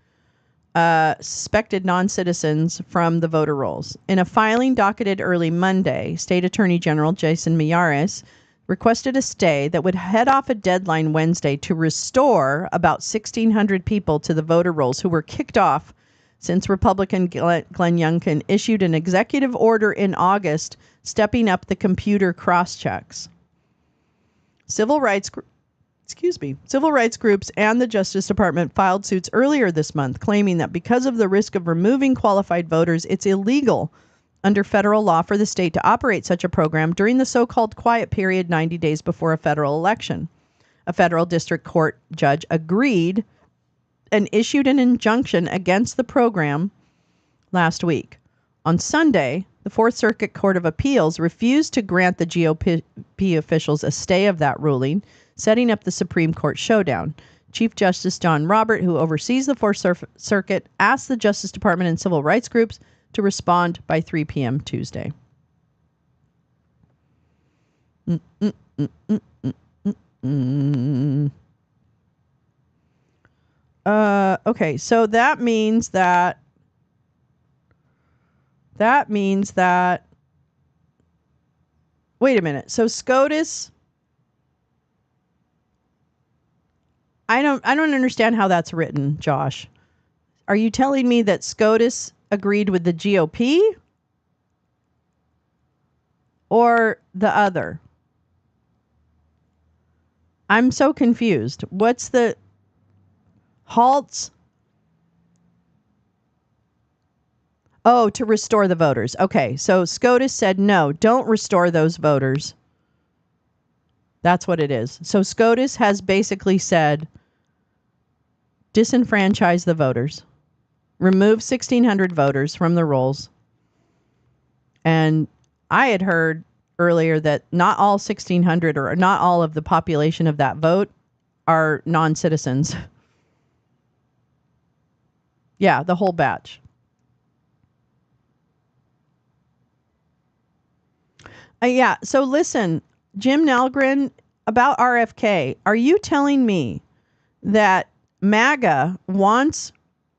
suspected non-citizens from the voter rolls. In a filing docketed early Monday, State Attorney General Jason Miyares requested a stay that would head off a deadline Wednesday to restore about 1,600 people to the voter rolls who were kicked off since Republican Glenn Youngkin issued an executive order in August stepping up the computer cross-checks. Civil rights groups and the Justice Department filed suits earlier this month claiming that because of the risk of removing qualified voters, it's illegal under federal law for the state to operate such a program during the so-called quiet period 90 days before a federal election. A federal district court judge agreed and issued an injunction against the program last week. On Sunday, the Fourth Circuit Court of Appeals refused to grant the GOP officials a stay of that ruling, setting up the Supreme Court showdown. Chief Justice John Robert, who oversees the Fourth Circuit, asked the Justice Department and civil rights groups to respond by 3 p.m. Tuesday. Okay, so that means that wait a minute. So SCOTUS, I don't understand how that's written, Josh. Are you telling me that SCOTUS agreed with the GOP or the other? I'm so confused. What's the halts? Oh, to restore the voters. Okay, so SCOTUS said, no, don't restore those voters. That's what it is. So SCOTUS has basically said, disenfranchise the voters. Remove 1,600 voters from the rolls. And I had heard earlier that not all 1,600 or not all of the population of that vote are non-citizens. Yeah, the whole batch. Yeah, so listen, Jim Nalgren, about RFK, are you telling me that MAGA wants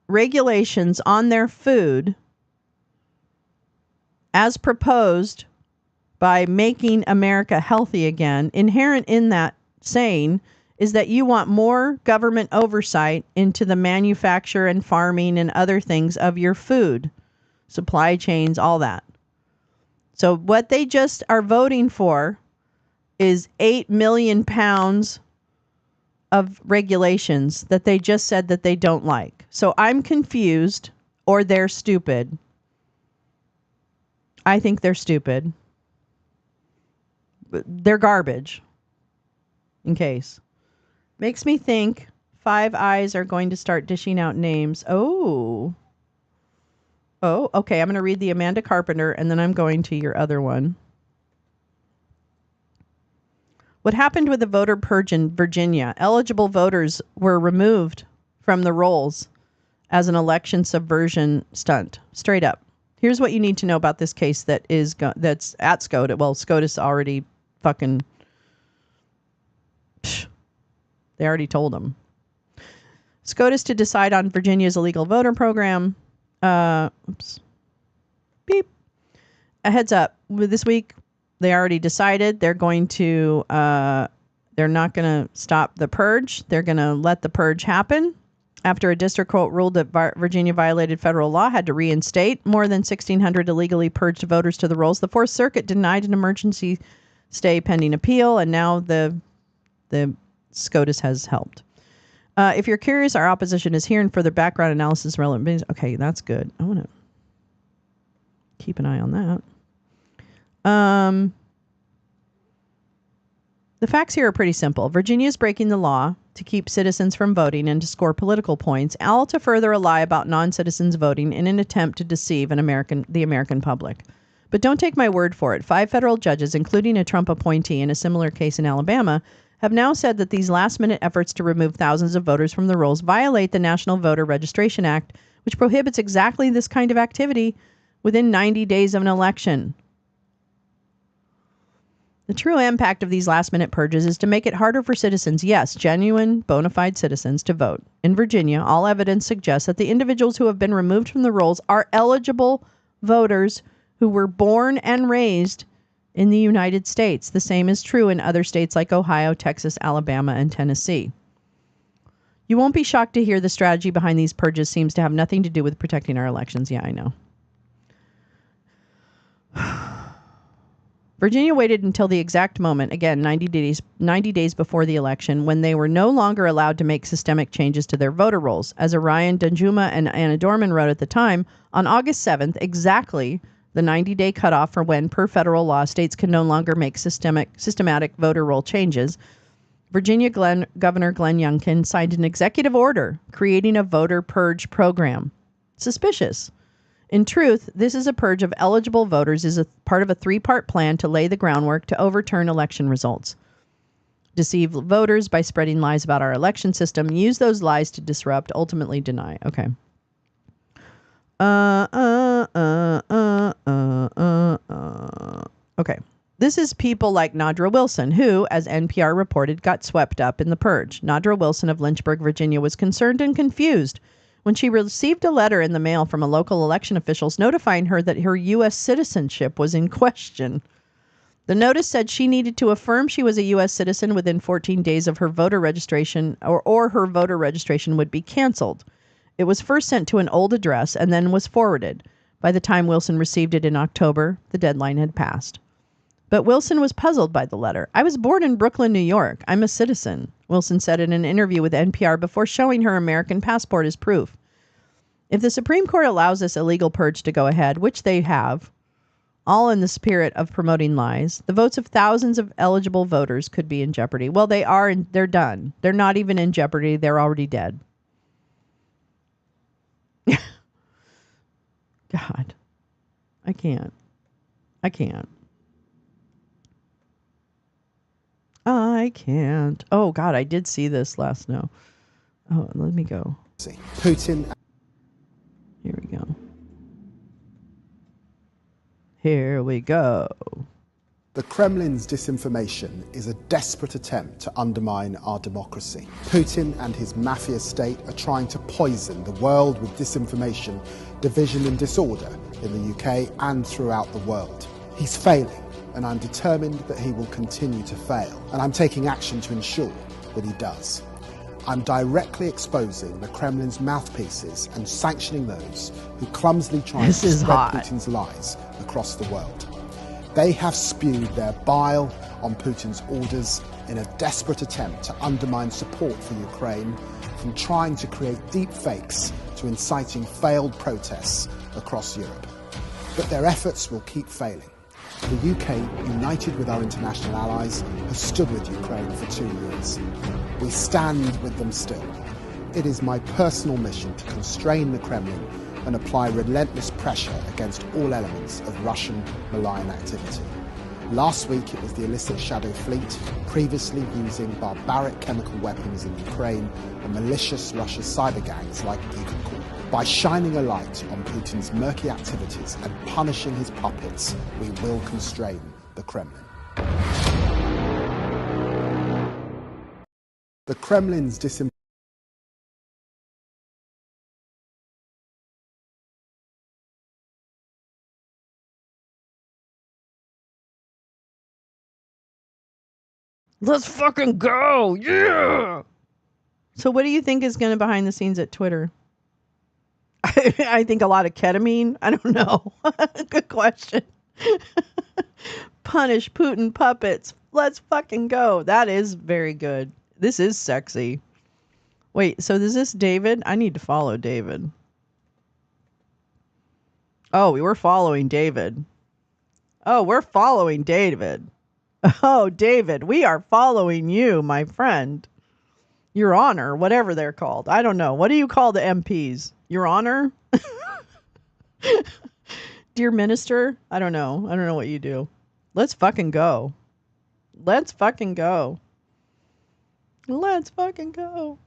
regulations on their food as proposed by Making America Healthy Again? Inherent in that saying is that you want more government oversight into the manufacture and farming and other things of your food, supply chains, all that. So what they just are voting for is 8 million pounds of regulations that they just said that they don't like. So I'm confused, or they're stupid. I think they're stupid. They're garbage. In case. Makes me think Five Eyes are going to start dishing out names. Oh, okay. I'm going to read the Amanda Carpenter, and then I'm going to your other one. What happened with the voter purge in Virginia? Eligible voters were removed from the rolls as an election subversion stunt. Straight up. Here's what you need to know about this case that's at SCOTUS. Well, SCOTUS already fucking... They already told them. SCOTUS to decide on Virginia's illegal voter program. Beep. A heads up. This week, they already decided they're going to, they're not going to stop the purge. They're going to let the purge happen. After a district court ruled that Virginia violated federal law, had to reinstate more than 1,600 illegally purged voters to the rolls. The Fourth Circuit denied an emergency stay pending appeal, and now the SCOTUS has helped. If you're curious, our opposition is here, and further background analysis relevant. Okay, that's good. I want to keep an eye on that. The facts here are pretty simple. Virginia is breaking the law to keep citizens from voting and to score political points, all to further a lie about non-citizens voting in an attempt to deceive the American public. But don't take my word for it. 5 federal judges, including a Trump appointee in a similar case in Alabama, have now said that these last-minute efforts to remove thousands of voters from the rolls violate the National Voter Registration Act, which prohibits exactly this kind of activity within 90 days of an election. The true impact of these last-minute purges is to make it harder for citizens, yes, genuine, bona fide citizens, to vote. In Virginia, all evidence suggests that the individuals who have been removed from the rolls are eligible voters who were born and raised in the United States. The same is true in other states like Ohio, Texas, Alabama, and Tennessee. You won't be shocked to hear the strategy behind these purges seems to have nothing to do with protecting our elections. Yeah, I know. Virginia waited until the exact moment, again, 90 days before the election, when they were no longer allowed to make systemic changes to their voter rolls. As Orion Danjuma and Anna Dorman wrote at the time, on August 7th, exactly the 90-day cutoff for when, per federal law, states can no longer make systematic voter roll changes, Virginia Governor Glenn Youngkin signed an executive order creating a voter purge program. Suspicious. In truth, this is a purge of eligible voters is a part of a 3-part plan to lay the groundwork to overturn election results. deceive voters by spreading lies about our election system, use those lies to disrupt, ultimately deny. Okay. Okay. This is people like Nadra Wilson, who, as NPR reported, got swept up in the purge. Nadra Wilson of Lynchburg, Virginia, was concerned and confused when she received a letter in the mail from a local election officials notifying her that her U.S. citizenship was in question. The notice said she needed to affirm she was a U.S. citizen within 14 days of her voter registration, or her voter registration would be canceled. It was first sent to an old address and then was forwarded. By the time Wilson received it in October, the deadline had passed. But Wilson was puzzled by the letter. I was born in Brooklyn, New York. I'm a citizen, Wilson said in an interview with NPR before showing her American passport as proof. If the Supreme Court allows this illegal purge to go ahead, which they have, all in the spirit of promoting lies, the votes of thousands of eligible voters could be in jeopardy. Well, they're done. They're not even in jeopardy. They're already dead. God, I can't. I can't. Oh, God, I did see this last night. Oh, let me go. Putin. Here we go. Here we go. The Kremlin's disinformation is a desperate attempt to undermine our democracy. Putin and his mafia state are trying to poison the world with disinformation, division and disorder in the UK and throughout the world. He's failing, and I'm determined that he will continue to fail, and I'm taking action to ensure that he does. I'm directly exposing the Kremlin's mouthpieces and sanctioning those who clumsily try to spread Putin's lies across the world. They have spewed their bile on Putin's orders in a desperate attempt to undermine support for Ukraine, from trying to create deep fakes to inciting failed protests across Europe. But their efforts will keep failing. The UK, united with our international allies, has stood with Ukraine for 2 years. We stand with them still. It is my personal mission to constrain the Kremlin and apply relentless pressure against all elements of Russian malign activity. Last week it was the illicit Shadow Fleet, previously using barbaric chemical weapons in Ukraine, and malicious Russian cyber gangs like Eagle Corps. By shining a light on Putin's murky activities and punishing his puppets, we will constrain the Kremlin. The Kremlin's Let's fucking go. Yeah. So what do you think is going to behind the scenes at Twitter? I think a lot of ketamine. I don't know. Good question. Punish Putin puppets. Let's fucking go. That is very good. This is sexy. Wait, so is this David? I need to follow David. Oh, we were following David. Oh, we're following David. Oh, David, we are following you, my friend. Your Honor, whatever they're called. I don't know. What do you call the MPs? Your Honor? Dear Minister? I don't know. I don't know what you do. Let's fucking go. Let's fucking go. Let's fucking go.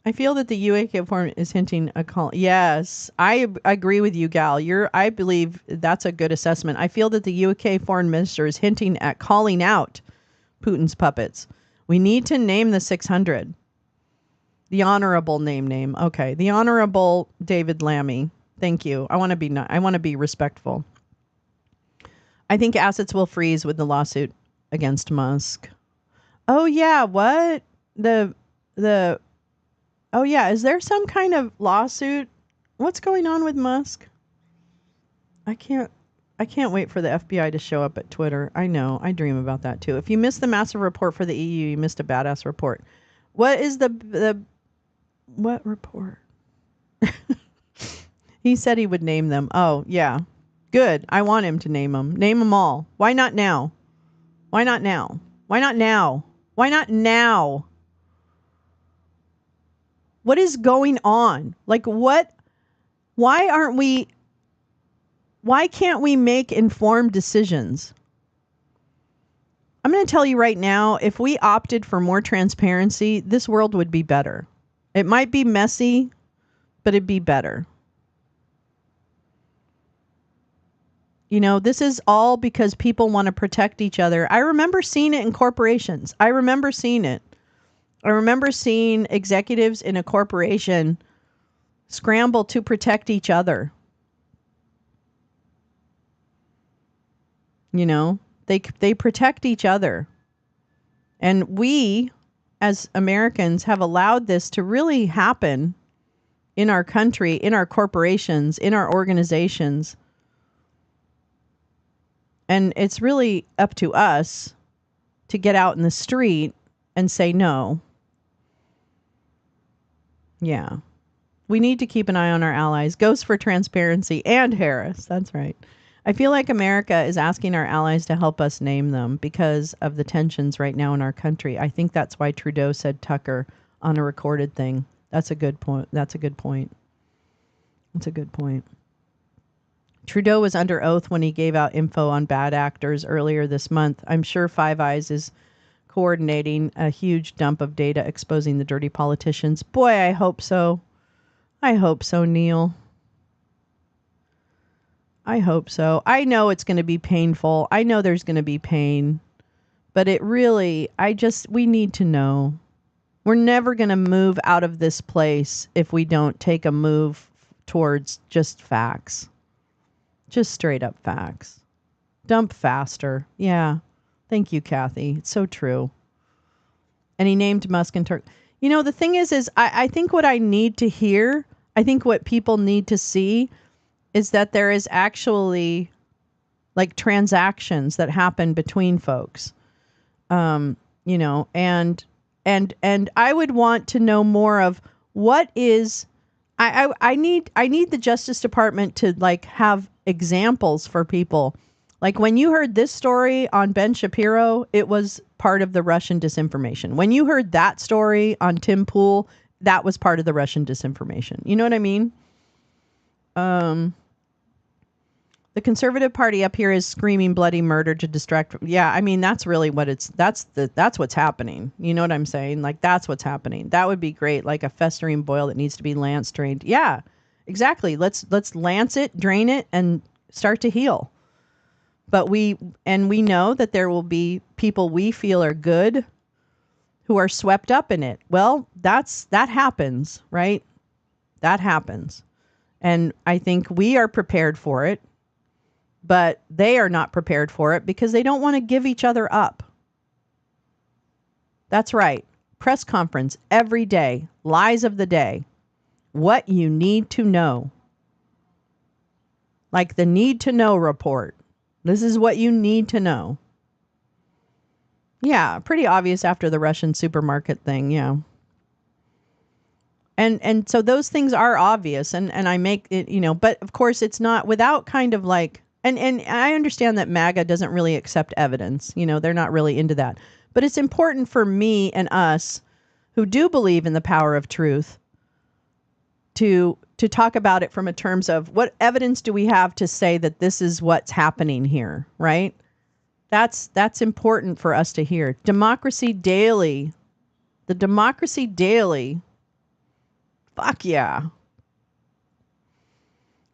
I feel that the UK forum is hinting a call. Yes, I agree with you, Gal. I believe that's a good assessment. I feel that the UK foreign minister is hinting at calling out Putin's puppets. We need to name the 600. The honorable name. Okay, the Honorable David Lammy. Thank you. I want to be respectful. I think assets will freeze with the lawsuit against Musk. Oh yeah, what? Oh yeah, is there some kind of lawsuit? What's going on with Musk? I can't wait for the FBI to show up at Twitter. I know, I dream about that too. If you missed the massive report for the EU, you missed a badass report. What is what report? He said he would name them. Oh, yeah. Good. I want him to name them. Name them all. Why not now? Why not now? Why not now? Why not now? What is going on? Like what? Why can't we make informed decisions? I'm going to tell you right now, if we opted for more transparency, this world would be better. It might be messy, but it'd be better. You know, this is all because people want to protect each other. I remember seeing it in corporations. I remember seeing executives in a corporation scramble to protect each other. You know, they protect each other. And we, as Americans, have allowed this to really happen in our country, in our corporations, in our organizations. And it's really up to us to get out in the street and say no. Yeah. We need to keep an eye on our allies. Ghost for transparency and Harris. That's right. I feel like America is asking our allies to help us name them because of the tensions right now in our country. I think that's why Trudeau said Tucker on a recorded thing. That's a good point. That's a good point. Trudeau was under oath when he gave out info on bad actors earlier this month. I'm sure Five Eyes is coordinating a huge dump of data exposing the dirty politicians. Boy, I hope so. I hope so, Neil. I hope so. I know it's going to be painful. I know there's going to be pain. But it really, we need to know. We're never going to move out of this place if we don't take a move towards just facts. Just straight up facts. Dump faster. Yeah. Thank you, Kathy. It's so true. And he named Musk and Turk. You know, the thing is I think what I need to hear, I think what people need to see is that there is actually like transactions that happen between folks. You know, and I would want to know more of what is I need the Justice Department to like have examples for people. Like when you heard this story on Ben Shapiro, it was part of the Russian disinformation. When you heard that story on Tim Pool, that was part of the Russian disinformation. You know what I mean? The Conservative Party up here is screaming bloody murder to distract. Yeah, I mean, that's really what that's what's happening. You know what I'm saying? Like, that's what's happening. That would be great. Like a festering boil that needs to be lance drained. Yeah, exactly. Let's lance it, drain it, and start to heal. But we know that there will be people we feel are good who are swept up in it. Well, that happens, right? That happens. And I think we are prepared for it. But they are not prepared for it because they don't want to give each other up. That's right. Press conference every day. Lies of the day. What you need to know. Like the need to know report. This is what you need to know. Yeah, pretty obvious after the Russian supermarket thing, yeah. And so those things are obvious and I make it, you know, but of course it's not without kind of like And I understand that MAGA doesn't really accept evidence. You know, they're not really into that. But it's important for me and us who do believe in the power of truth to talk about it from a terms of what evidence do we have to say that this is what's happening here, right? That's important for us to hear. Democracy Daily. The Democracy Daily. Fuck yeah.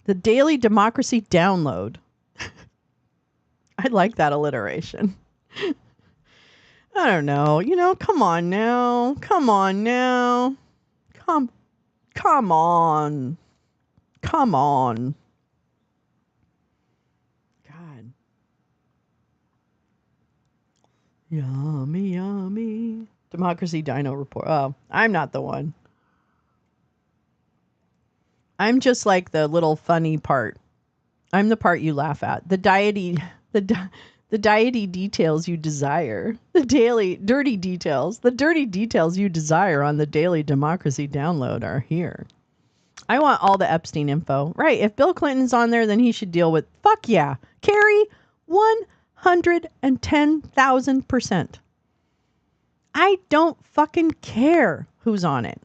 The Daily Democracy Download. I like that alliteration. I don't know. You know, come on now. Come on. God. Yummy. Democracy Dino Report. Oh, I'm not the one. I'm just like the little funny part. I'm the part you laugh at. The diety details you desire. The dirty details you desire on the Daily Democracy Download are here. I want all the Epstein info. Right. If Bill Clinton's on there, then he should deal with, fuck yeah. Carrie, 110,000%. I don't fucking care who's on it.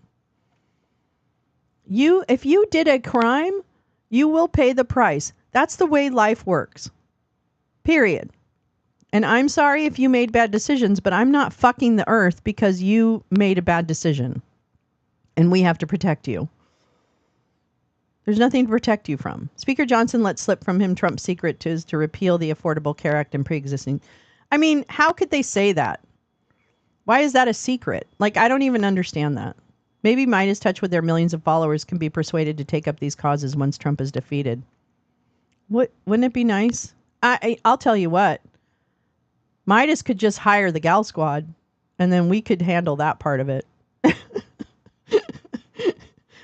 If you did a crime, you will pay the price. That's the way life works. Period. And I'm sorry if you made bad decisions, but I'm not fucking the earth because you made a bad decision. And we have to protect you. There's nothing to protect you from. Speaker Johnson let slip from him Trump's secret is to repeal the Affordable Care Act and pre-existing. I mean, how could they say that? Why is that a secret? Like, I don't even understand that. Maybe Midas Touch with their millions of followers can be persuaded to take up these causes once Trump is defeated. Wouldn't it be nice? I'll tell you what. Midas could just hire the Gal Squad, and then we could handle that part of it.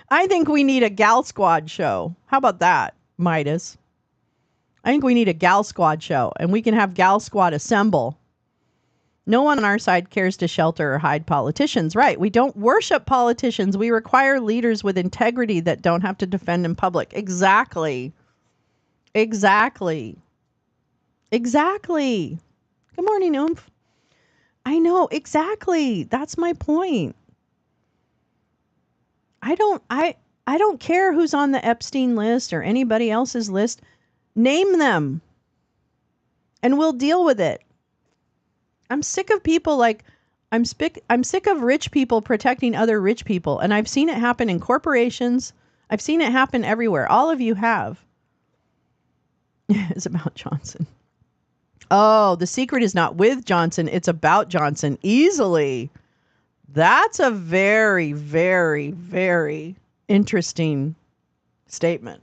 I think we need a Gal Squad show. How about that, Midas? I think we need a Gal Squad show, and we can have Gal Squad assemble. No one on our side cares to shelter or hide politicians. Right. We don't worship politicians. We require leaders with integrity that don't have to defend in public. Exactly. Exactly. Exactly. Good morning, Oomph. I know. Exactly. That's my point. I don't care who's on the Epstein list or anybody else's list. Name them. And we'll deal with it. I'm sick of people I'm sick of rich people protecting other rich people. And I've seen it happen in corporations. I've seen it happen everywhere. All of you have. It's about Johnson. Oh, the secret is not with Johnson. It's about Johnson. Easily. That's a very, very, very interesting statement.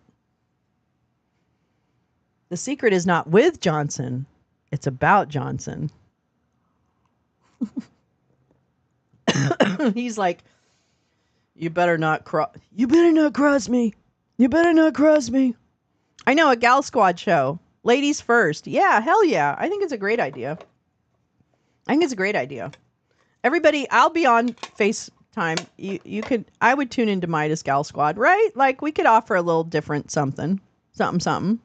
The secret is not with Johnson. It's about Johnson. He's like, you better not cross me. You better not cross me. I know, a Gal Squad show. Ladies first. Yeah, hell yeah. I think it's a great idea. Everybody, I'll be on FaceTime. You could, I would tune into Midas Gal Squad, right? Like, we could offer a little different something. It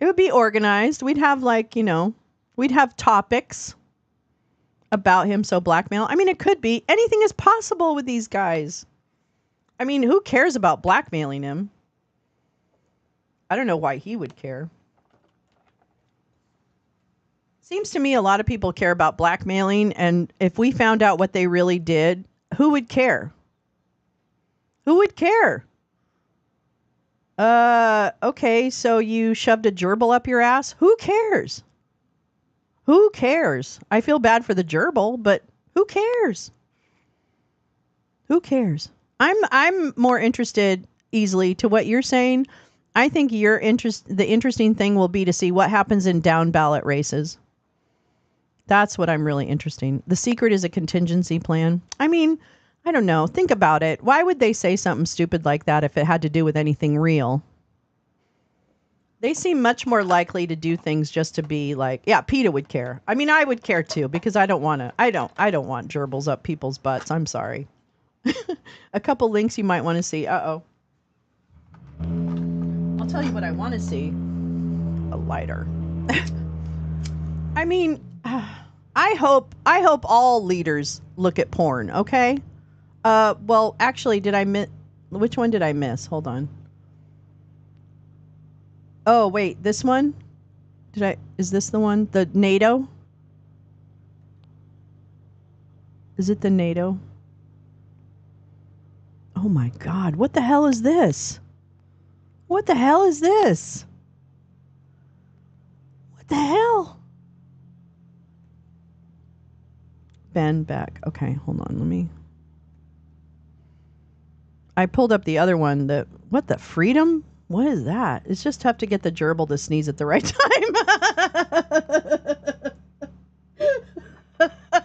would be organized. We'd have we'd have topics about him. So blackmail. I mean, it could be. Anything is possible with these guys. I mean, who cares about blackmailing him? I don't know why he would care. Seems to me a lot of people care about blackmailing, and if we found out what they really did, who would care? Who would care? Okay, so you shoved a gerbil up your ass? Who cares? Who cares? I feel bad for the gerbil, but who cares? Who cares? I'm more interested easily to what you're saying. I think the interesting thing will be to see what happens in down ballot races. That's what I'm really interested. The secret is a contingency plan. I mean, I don't know. Think about it. Why would they say something stupid like that if it had to do with anything real? They seem much more likely to do things just to be like, yeah, PETA would care. I mean, I would care too, because I don't want gerbils up people's butts. I'm sorry. A couple links you might want to see. Uh-oh. I'll tell you what I want to see. A lighter. I mean, I hope all leaders look at porn, okay? Well, actually, did I miss? Which one did I miss? Hold on. Oh, wait, this one? Is this the one? The NATO? Is it the NATO? Oh my God, what the hell is this? What the hell is this? What the hell? Ben back. Okay, hold on, I pulled up the other one. What the freedom? What is that? It's just tough to get the gerbil to sneeze at the right time.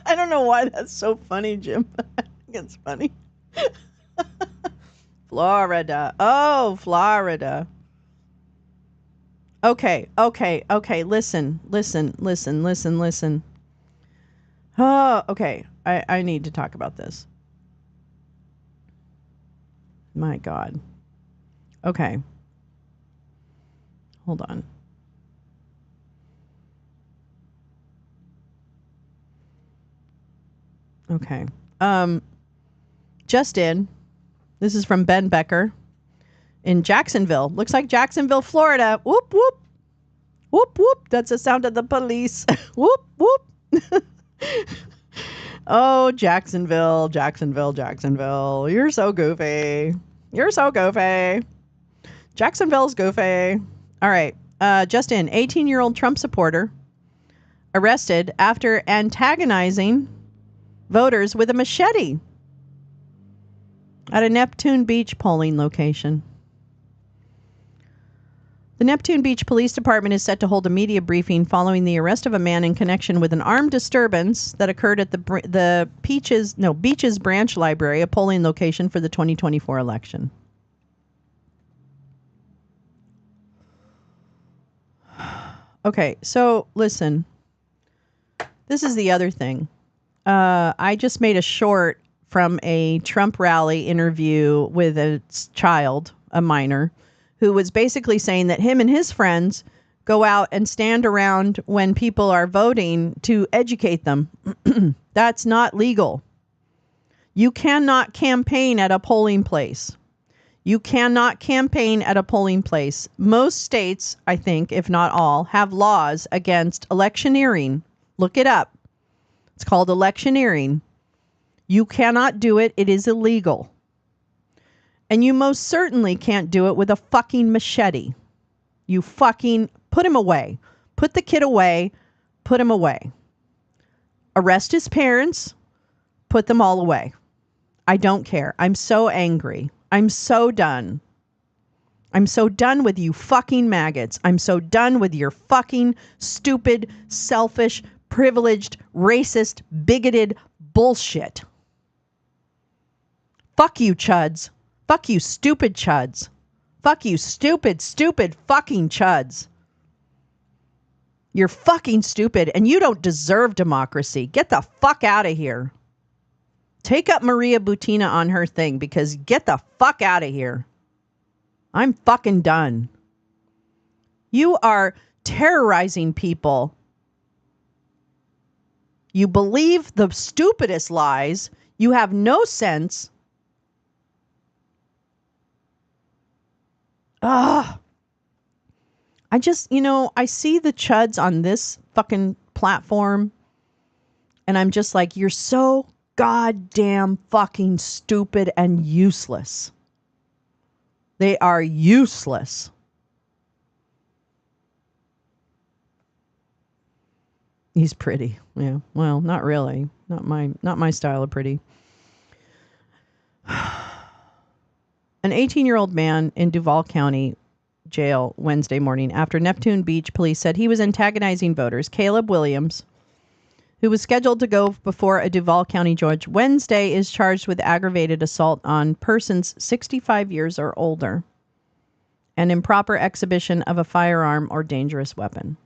I don't know why that's so funny, Jim. I think it's funny. Florida. Oh, Florida. Okay. Listen. Oh, okay. I need to talk about this. My God. Okay. Hold on. Okay. Just in. This is from Ben Becker in Jacksonville. Looks like Jacksonville, Florida. Whoop, whoop. Whoop, whoop. That's the sound of the police. Whoop, whoop. Oh, Jacksonville, Jacksonville, Jacksonville. You're so goofy. You're so goofy. Jacksonville's goofy. All right. Just in, 18-year-old Trump supporter arrested after antagonizing voters with a machete at a Neptune Beach polling location. The Neptune Beach Police Department is set to hold a media briefing following the arrest of a man in connection with an armed disturbance that occurred at the Beaches Branch Library, a polling location for the 2024 election. Okay, so listen. This is the other thing. I just made a short from a Trump rally interview with a child, a minor, who was basically saying that him and his friends go out and stand around when people are voting to educate them. That's not legal. You cannot campaign at a polling place. You cannot campaign at a polling place. Most states, I think, if not all, have laws against electioneering. Look it up. It's called electioneering. You cannot do it. It is illegal. And you most certainly can't do it with a fucking machete. You fucking put him away. Put the kid away. Put him away. Arrest his parents. Put them all away. I don't care. I'm so angry. I'm so done. I'm so done with you fucking maggots. I'm so done with your fucking stupid, selfish, privileged, racist, bigoted bullshit. Fuck you, chuds. Fuck you, stupid chuds. Fuck you, stupid, stupid fucking chuds. You're fucking stupid and you don't deserve democracy. Get the fuck out of here. Take up Maria Butina on her thing because get the fuck out of here. I'm fucking done. You are terrorizing people. You believe the stupidest lies. You have no sense. Ugh. I just, I see the chuds on this fucking platform and I'm just like, you're so goddamn fucking stupid and useless. They are useless. He's pretty. Yeah. Well, not really. Not my style of pretty. An 18-year-old man in Duval County jail Wednesday morning after Neptune Beach police said he was antagonizing voters. Caleb Williams, who was scheduled to go before a Duval County judge Wednesday, is charged with aggravated assault on persons 65 years or older and improper exhibition of a firearm or dangerous weapon.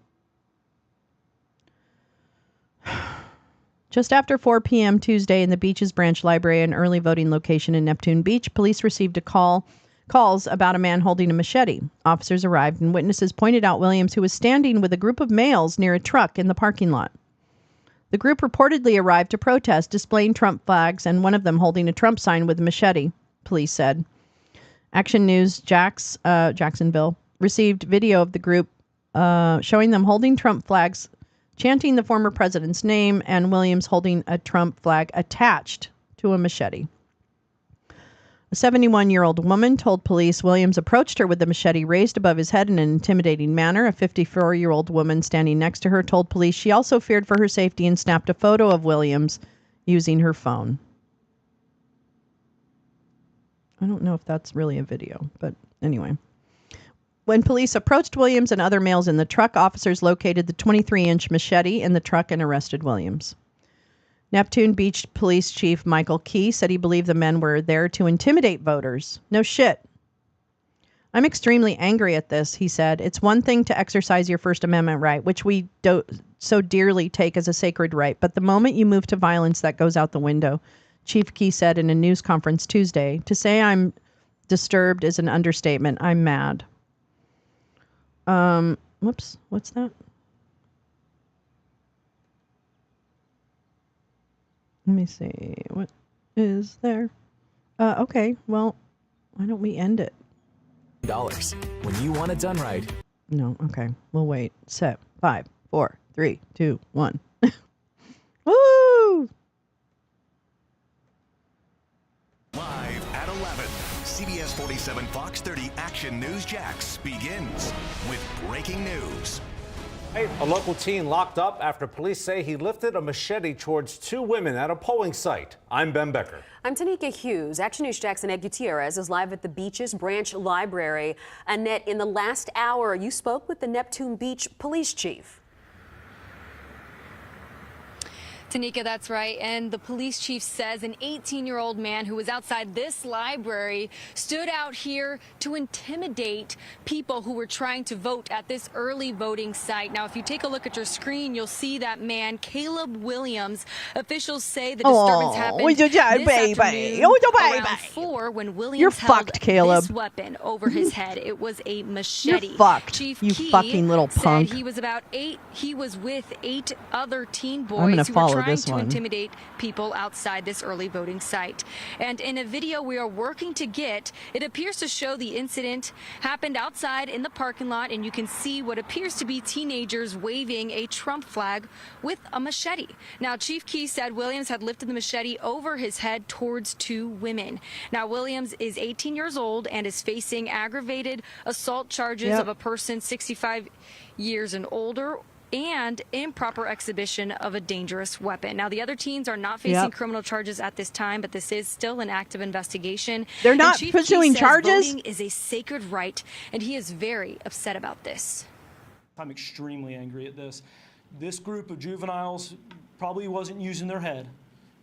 Just after 4 p.m. Tuesday in the Beaches Branch Library, an early voting location in Neptune Beach, police received calls about a man holding a machete. Officers arrived and witnesses pointed out Williams, who was standing with a group of males near a truck in the parking lot. The group reportedly arrived to protest, displaying Trump flags and one of them holding a Trump sign with a machete, police said. Action News Jacksonville received video of the group showing them holding Trump flags, chanting the former president's name, and Williams holding a Trump flag attached to a machete. A 71-year-old woman told police Williams approached her with the machete raised above his head in an intimidating manner. A 54-year-old woman standing next to her told police she also feared for her safety and snapped a photo of Williams using her phone. I don't know if that's really a video, but anyway. When police approached Williams and other males in the truck, officers located the 23-inch machete in the truck and arrested Williams. Neptune Beach Police Chief Michael Key said he believed the men were there to intimidate voters. No shit. I'm extremely angry at this, he said. It's one thing to exercise your First Amendment right, which we so dearly take as a sacred right, but the moment you move to violence, that goes out the window, Chief Key said in a news conference Tuesday. To say I'm disturbed is an understatement. I'm mad. Whoops, what's that? Let me see. What is there? Okay, well, why don't we end it? $. When you want it done right. No, okay. We'll wait. Set. 5, 4, 3, 2, 1. Woo! Live at 11, CBS 47 Fox 30 Action News Jax begins with breaking news. A local teen locked up after police say he lifted a machete towards 2 women at a polling site. I'm Ben Becker. I'm Tanika Hughes. Action News Jax Annette Gutierrez is live at the Beaches Branch Library. Annette, in the last hour, you spoke with the Neptune Beach police chief. Tanika, that's right. And the police chief says an 18-year-old man who was outside this library stood out here to intimidate people who were trying to vote at this early voting site. Now, if you take a look at your screen, you'll see that man, Caleb Williams. Officials say the disturbance happened this afternoon around 4 when Williams held this weapon over his head. It was a machete. You're fucked, Chief you Key fucking little punk. said he was with 8 other teen boys I'm gonna who follow were trying this to one. intimidate people outside this early voting site. And in a video we are working to get, it appears to show the incident happened outside in the parking lot, and you can see what appears to be teenagers waving a Trump flag with a machete. Now, Chief Key said Williams had lifted the machete over his head towards 2 women. Now, Williams is 18 years old and is facing aggravated assault charges of a person 65 years and older and improper exhibition of a dangerous weapon. Now, the other teens are not facing criminal charges at this time, but this is still an active investigation. They're not pursuing charges? Voting is a sacred right, and he is very upset about this. I'm extremely angry at this. This group of juveniles probably wasn't using their head,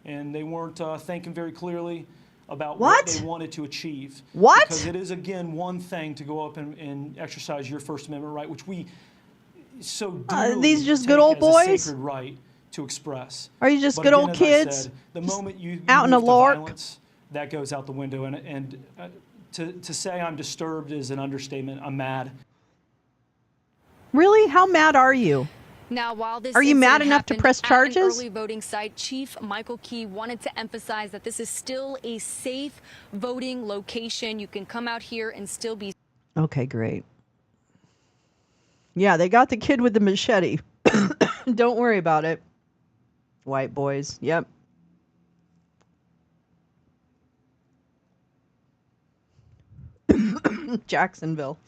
and they weren't thinking very clearly about what they wanted to achieve. Because it is, again, one thing to go up and exercise your First Amendment right, which we so these just good old boys? Sacred right to express. Are you just good old kids? The moment you out in a lark, violence, that goes out the window. And to say I'm disturbed is an understatement. I'm mad. Really? How mad are you? Now, while this are you mad enough to press charges? At an early voting site, Chief Michael Key wanted to emphasize that this is still a safe voting location. You can come out here and still be. Okay, great. Yeah, they got the kid with the machete. Don't worry about it. White boys. Yep. Jacksonville.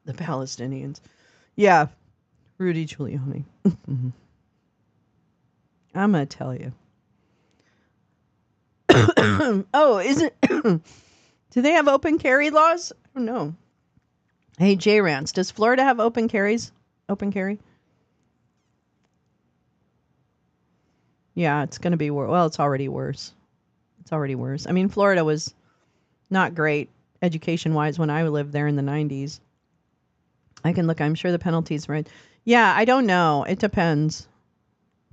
The Palestinians. Yeah. Rudy Giuliani. I'm going to tell you. Oh, is it? Do they have open carry laws? I don't know. Hey, J Rance, does Florida have open carries? Open carry? Yeah, it's going to be worse. Well, it's already worse. It's already worse. I mean, Florida was not great education-wise when I lived there in the 90s. I can look. I'm sure the penalties, right? Yeah, I don't know. It depends.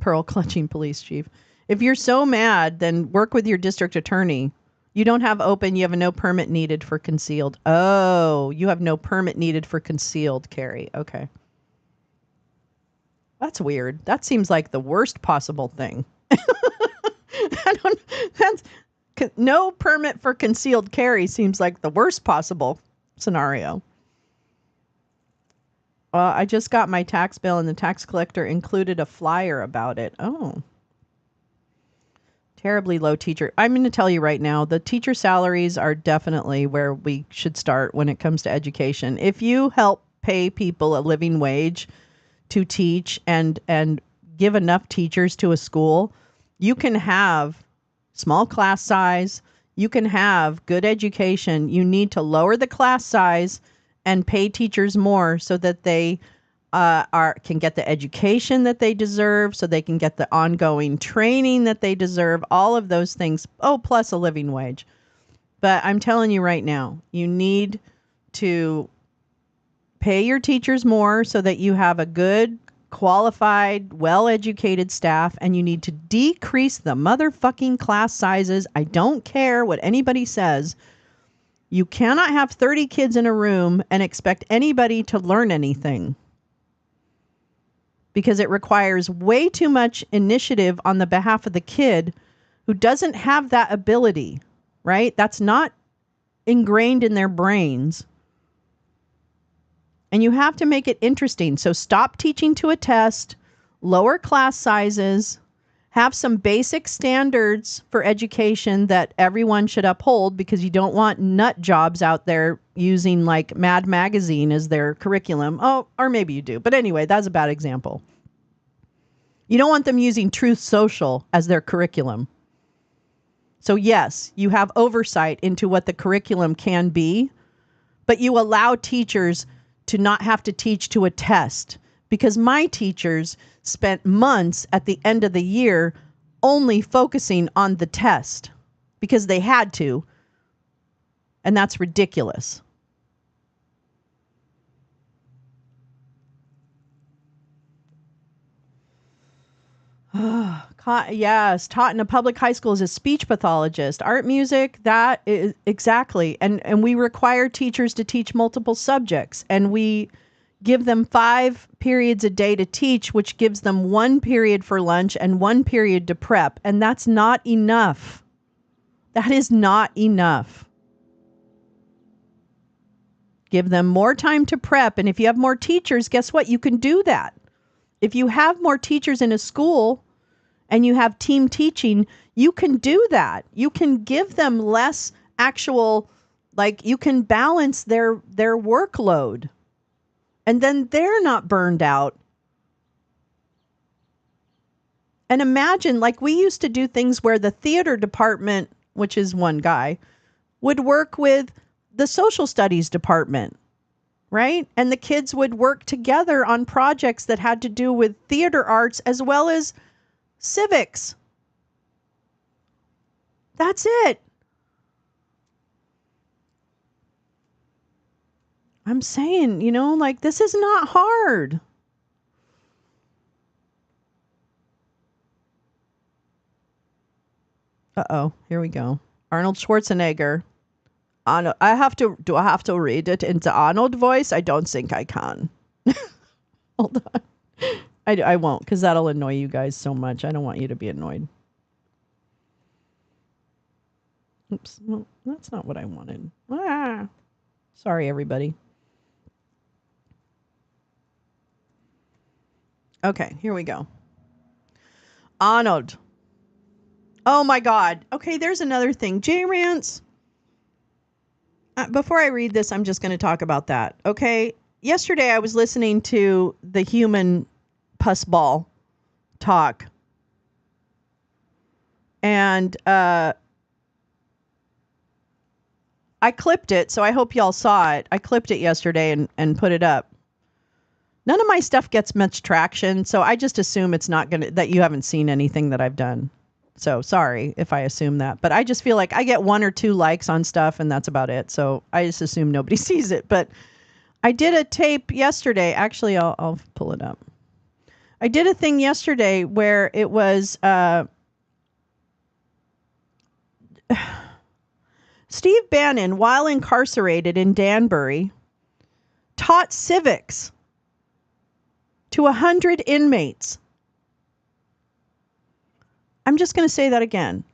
Pearl clutching police chief. If you're so mad, then work with your district attorney. You don't have open. You have no permit needed for concealed. Oh, you have no permit needed for concealed carry. Okay. That's weird. That seems like the worst possible thing. No permit for concealed carry seems like the worst possible scenario. I just got my tax bill and the tax collector included a flyer about it. Oh. Terribly low teacher. I'm going to tell you right now, the teacher salaries are definitely where we should start when it comes to education. If you help pay people a living wage to teach and give enough teachers to a school, you can have small class size. You can have good education. You need to lower the class size and pay teachers more so that they can get the education that they deserve, so they can get the ongoing training that they deserve, all of those things. Oh, plus a living wage. But I'm telling you right now, you need to pay your teachers more so that you have a good, qualified, well-educated staff, and you need to decrease the motherfucking class sizes. I don't care what anybody says. You cannot have 30 kids in a room and expect anybody to learn anything, because it requires way too much initiative on the behalf of the kid who doesn't have that ability, right? That's not ingrained in their brains. And you have to make it interesting. So stop teaching to a test, lower class sizes, have some basic standards for education that everyone should uphold, because you don't want nut jobs out there using like Mad Magazine as their curriculum. Oh, or maybe you do. But anyway, that's a bad example. You don't want them using Truth Social as their curriculum. So yes, you have oversight into what the curriculum can be, but you allow teachers to not have to teach to a test, because my teachers spent months at the end of the year only focusing on the test because they had to. And that's ridiculous. Yes, taught in a public high school as a speech pathologist. Art, music, that is exactly. And we require teachers to teach multiple subjects, and we give them 5 periods a day to teach, which gives them 1 period for lunch and 1 period to prep. And that's not enough. That is not enough. Give them more time to prep. And if you have more teachers, guess what? You can do that. If you have more teachers in a school and you have team teaching, you can do that. You can give them less actual, like you can balance their workload. And then they're not burned out. And imagine, like we used to do things where the theater department, which is one guy, would work with the social studies department, right? And the kids would work together on projects that had to do with theater arts as well as civics. That's it. I'm saying, like this is not hard. Uh-oh, here we go. Arnold Schwarzenegger. Do I have to read it into Arnold voice? I don't think I can. Hold on. I won't, because that'll annoy you guys so much. I don't want you to be annoyed. Oops, well, that's not what I wanted. Sorry, everybody. Okay, here we go. Arnold. Oh my God. Okay, there's another thing. J-Rants. Before I read this, I'm just going to talk about that. Okay. Yesterday, I was listening to the human pussball talk. And I clipped it, so I hope y'all saw it. I clipped it yesterday and put it up. None of my stuff gets much traction, so I just assume it's not that you haven't seen anything that I've done. So sorry if I assume that, but I just feel like I get 1 or 2 likes on stuff and that's about it. So I just assume nobody sees it, but I did a tape yesterday. Actually, I'll pull it up. I did a thing yesterday where it was, Steve Bannon, while incarcerated in Danbury, taught civics to 100 inmates. I'm just going to say that again.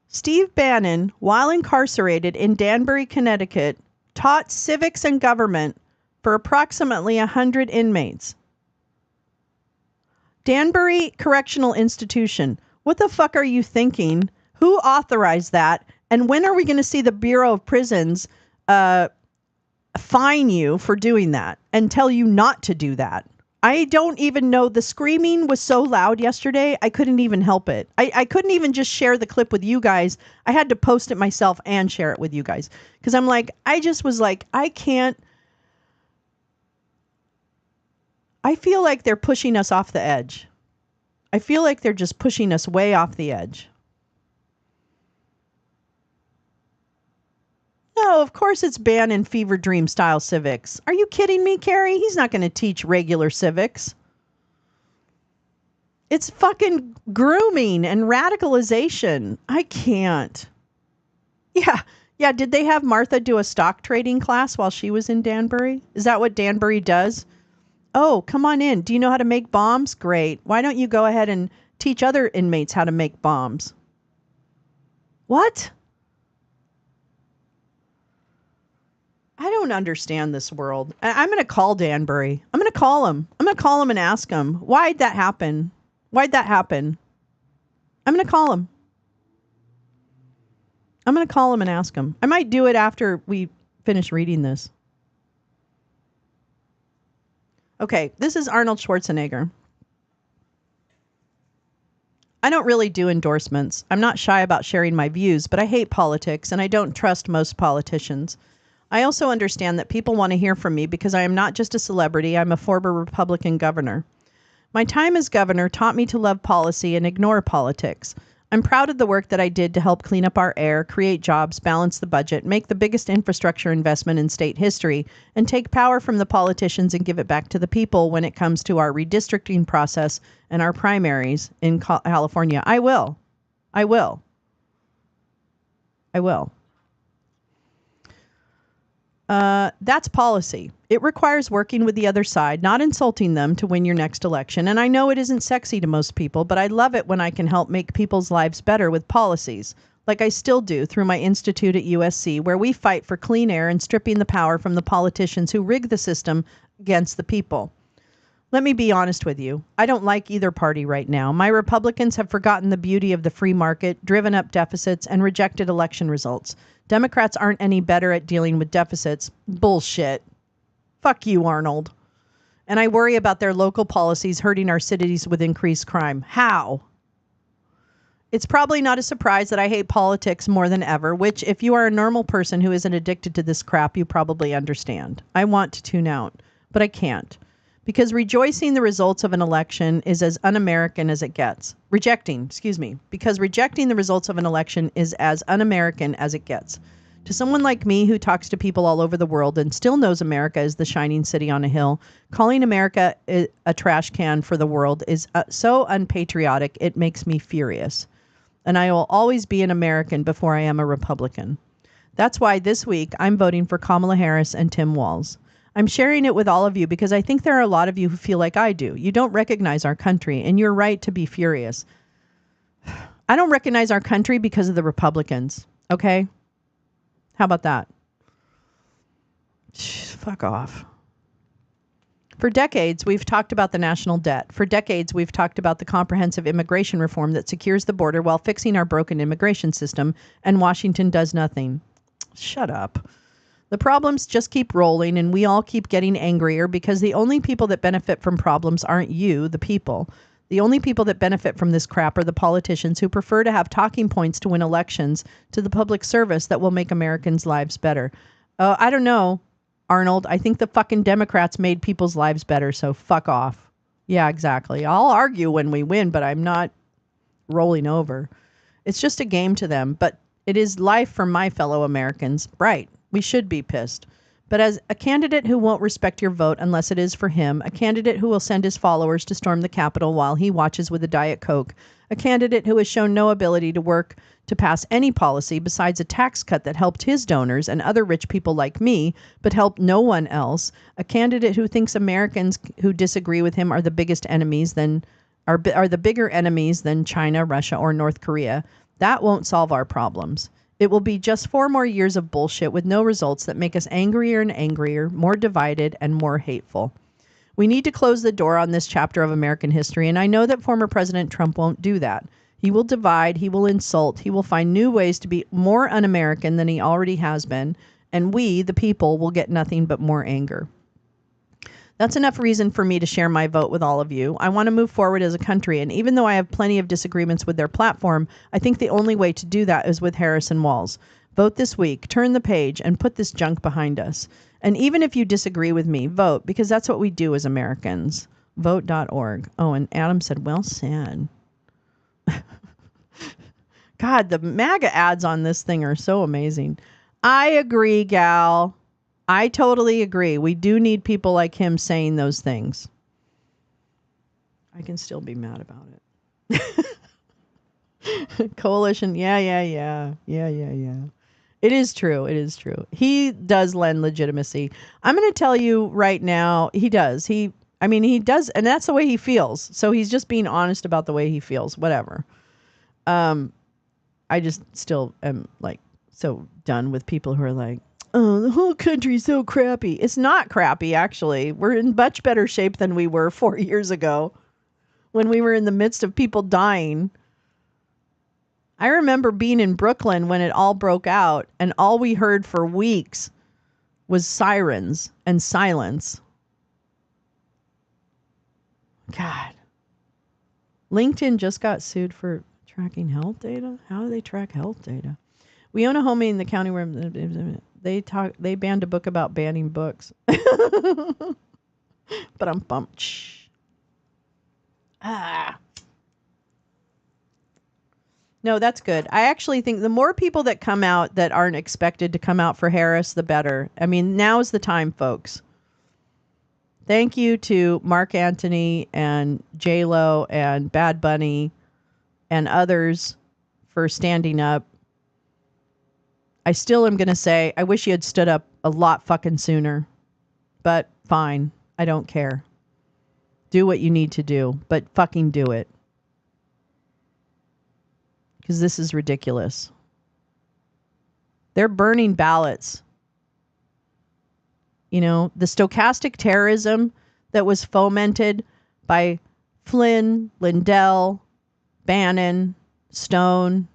Steve Bannon, while incarcerated in Danbury, Connecticut, taught civics and government for approximately 100 inmates. Danbury Correctional Institution. What the fuck are you thinking? Who authorized that? And when are we going to see the Bureau of Prisons fine you for doing that and tell you not to do that? I don't even know. The screaming was so loud yesterday, I couldn't even help it. I couldn't even just share the clip with you guys. I had to post it myself and share it with you guys. Because I'm like, I just was like, I can't. I feel like they're pushing us off the edge. I feel like they're just pushing us way off the edge. No, of course it's Bannon fever dream style civics. Are you kidding me, Carrie? He's not going to teach regular civics. It's fucking grooming and radicalization. I can't. Yeah. Did they have Martha do a stock trading class while she was in Danbury? Is that what Danbury does? Oh, come on in. Do you know how to make bombs? Great. Why don't you go ahead and teach other inmates how to make bombs? What? I don't understand this world. I'm going to call Danbury. I'm going to call him. I'm going to call him and ask him, why'd that happen? Why'd that happen? I'm going to call him. I'm going to call him and ask him. I might do it after we finish reading this. Okay, this is Arnold Schwarzenegger. I don't really do endorsements. I'm not shy about sharing my views, but I hate politics and I don't trust most politicians. I also understand that people want to hear from me because I am not just a celebrity, I'm a former Republican governor. My time as governor taught me to love policy and ignore politics. I'm proud of the work that I did to help clean up our air, create jobs, balance the budget, make the biggest infrastructure investment in state history, and take power from the politicians and give it back to the people when it comes to our redistricting process and our primaries in California. I will. I will. I will. That's policy. It requires working with the other side, not insulting them to win your next election. And I know it isn't sexy to most people, but I love it when I can help make people's lives better with policies, like I still do through my institute at USC, where we fight for clean air and stripping the power from the politicians who rig the system against the people. Let me be honest with you. I don't like either party right now. My Republicans have forgotten the beauty of the free market, driven up deficits, and rejected election results. Democrats aren't any better at dealing with deficits. Bullshit. Fuck you, Arnold. And I worry about their local policies hurting our cities with increased crime. How? It's probably not a surprise that I hate politics more than ever, which if you are a normal person who isn't addicted to this crap, you probably understand. I want to tune out, but I can't. Because rejoicing the results of an election is as un-American as it gets. Because rejecting the results of an election is as un-American as it gets. To someone like me who talks to people all over the world and still knows America is the shining city on a hill, calling America a trash can for the world is so unpatriotic, it makes me furious. And I will always be an American before I am a Republican. That's why this week I'm voting for Kamala Harris and Tim Walz. I'm sharing it with all of you because I think there are a lot of you who feel like I do. You don't recognize our country, and you're right to be furious. I don't recognize our country because of the Republicans, okay? How about that? Fuck off. For decades, we've talked about the national debt. For decades, we've talked about the comprehensive immigration reform that secures the border while fixing our broken immigration system, and Washington does nothing. Shut up. The problems just keep rolling, and we all keep getting angrier because the only people that benefit from problems aren't you, the people. The only people that benefit from this crap are the politicians who prefer to have talking points to win elections to the public service that will make Americans' lives better. I don't know, Arnold. I think the fucking Democrats made people's lives better, so fuck off. Yeah, exactly. I'll argue when we win, but I'm not rolling over. It's just a game to them, but it is life for my fellow Americans. Right. We should be pissed. But as a candidate who won't respect your vote unless it is for him, a candidate who will send his followers to storm the Capitol while he watches with a Diet Coke, a candidate who has shown no ability to work to pass any policy besides a tax cut that helped his donors and other rich people like me, but helped no one else, a candidate who thinks Americans who disagree with him are the biggest enemies are the bigger enemies than China, Russia, or North Korea, that won't solve our problems. It will be just 4 more years of bullshit with no results that make us angrier and angrier, more divided, and more hateful. We need to close the door on this chapter of American history, and I know that former President Trump won't do that. He will divide, he will insult, he will find new ways to be more un-American than he already has been, and we, the people, will get nothing but more anger. That's enough reason for me to share my vote with all of you. I want to move forward as a country, and even though I have plenty of disagreements with their platform, I think the only way to do that is with Harris and Walz. Vote this week, turn the page, and put this junk behind us. And even if you disagree with me, vote, because that's what we do as Americans. Vote.org. Oh, and Adam said, well said. God, the MAGA ads on this thing are so amazing. I agree, gal. I totally agree. We do need people like him saying those things. I can still be mad about it. Coalition. Yeah. It is true. It is true. He does lend legitimacy. I'm going to tell you right now, he does. He does. And that's the way he feels. So he's just being honest about the way he feels, whatever. I just still am like so done with people who are like, oh, the whole country's so crappy. It's not crappy, actually. We're in much better shape than we were 4 years ago when we were in the midst of people dying. I remember being in Brooklyn when it all broke out, and all we heard for weeks was sirens and silence. God. LinkedIn just got sued for tracking health data? How do they track health data? We own a home in the county where they banned a book about banning books. But I'm bumped. No, that's good. I actually think the more people that come out that aren't expected to come out for Harris, the better. I mean, now's the time, folks. Thank you to Mark Antony and J-Lo and Bad Bunny and others for standing up. I still am going to say, I wish you had stood up a lot fucking sooner. But fine. I don't care. Do what you need to do, but fucking do it. Because this is ridiculous. They're burning ballots. You know, the stochastic terrorism that was fomented by Flynn, Lindell, Bannon, Stone,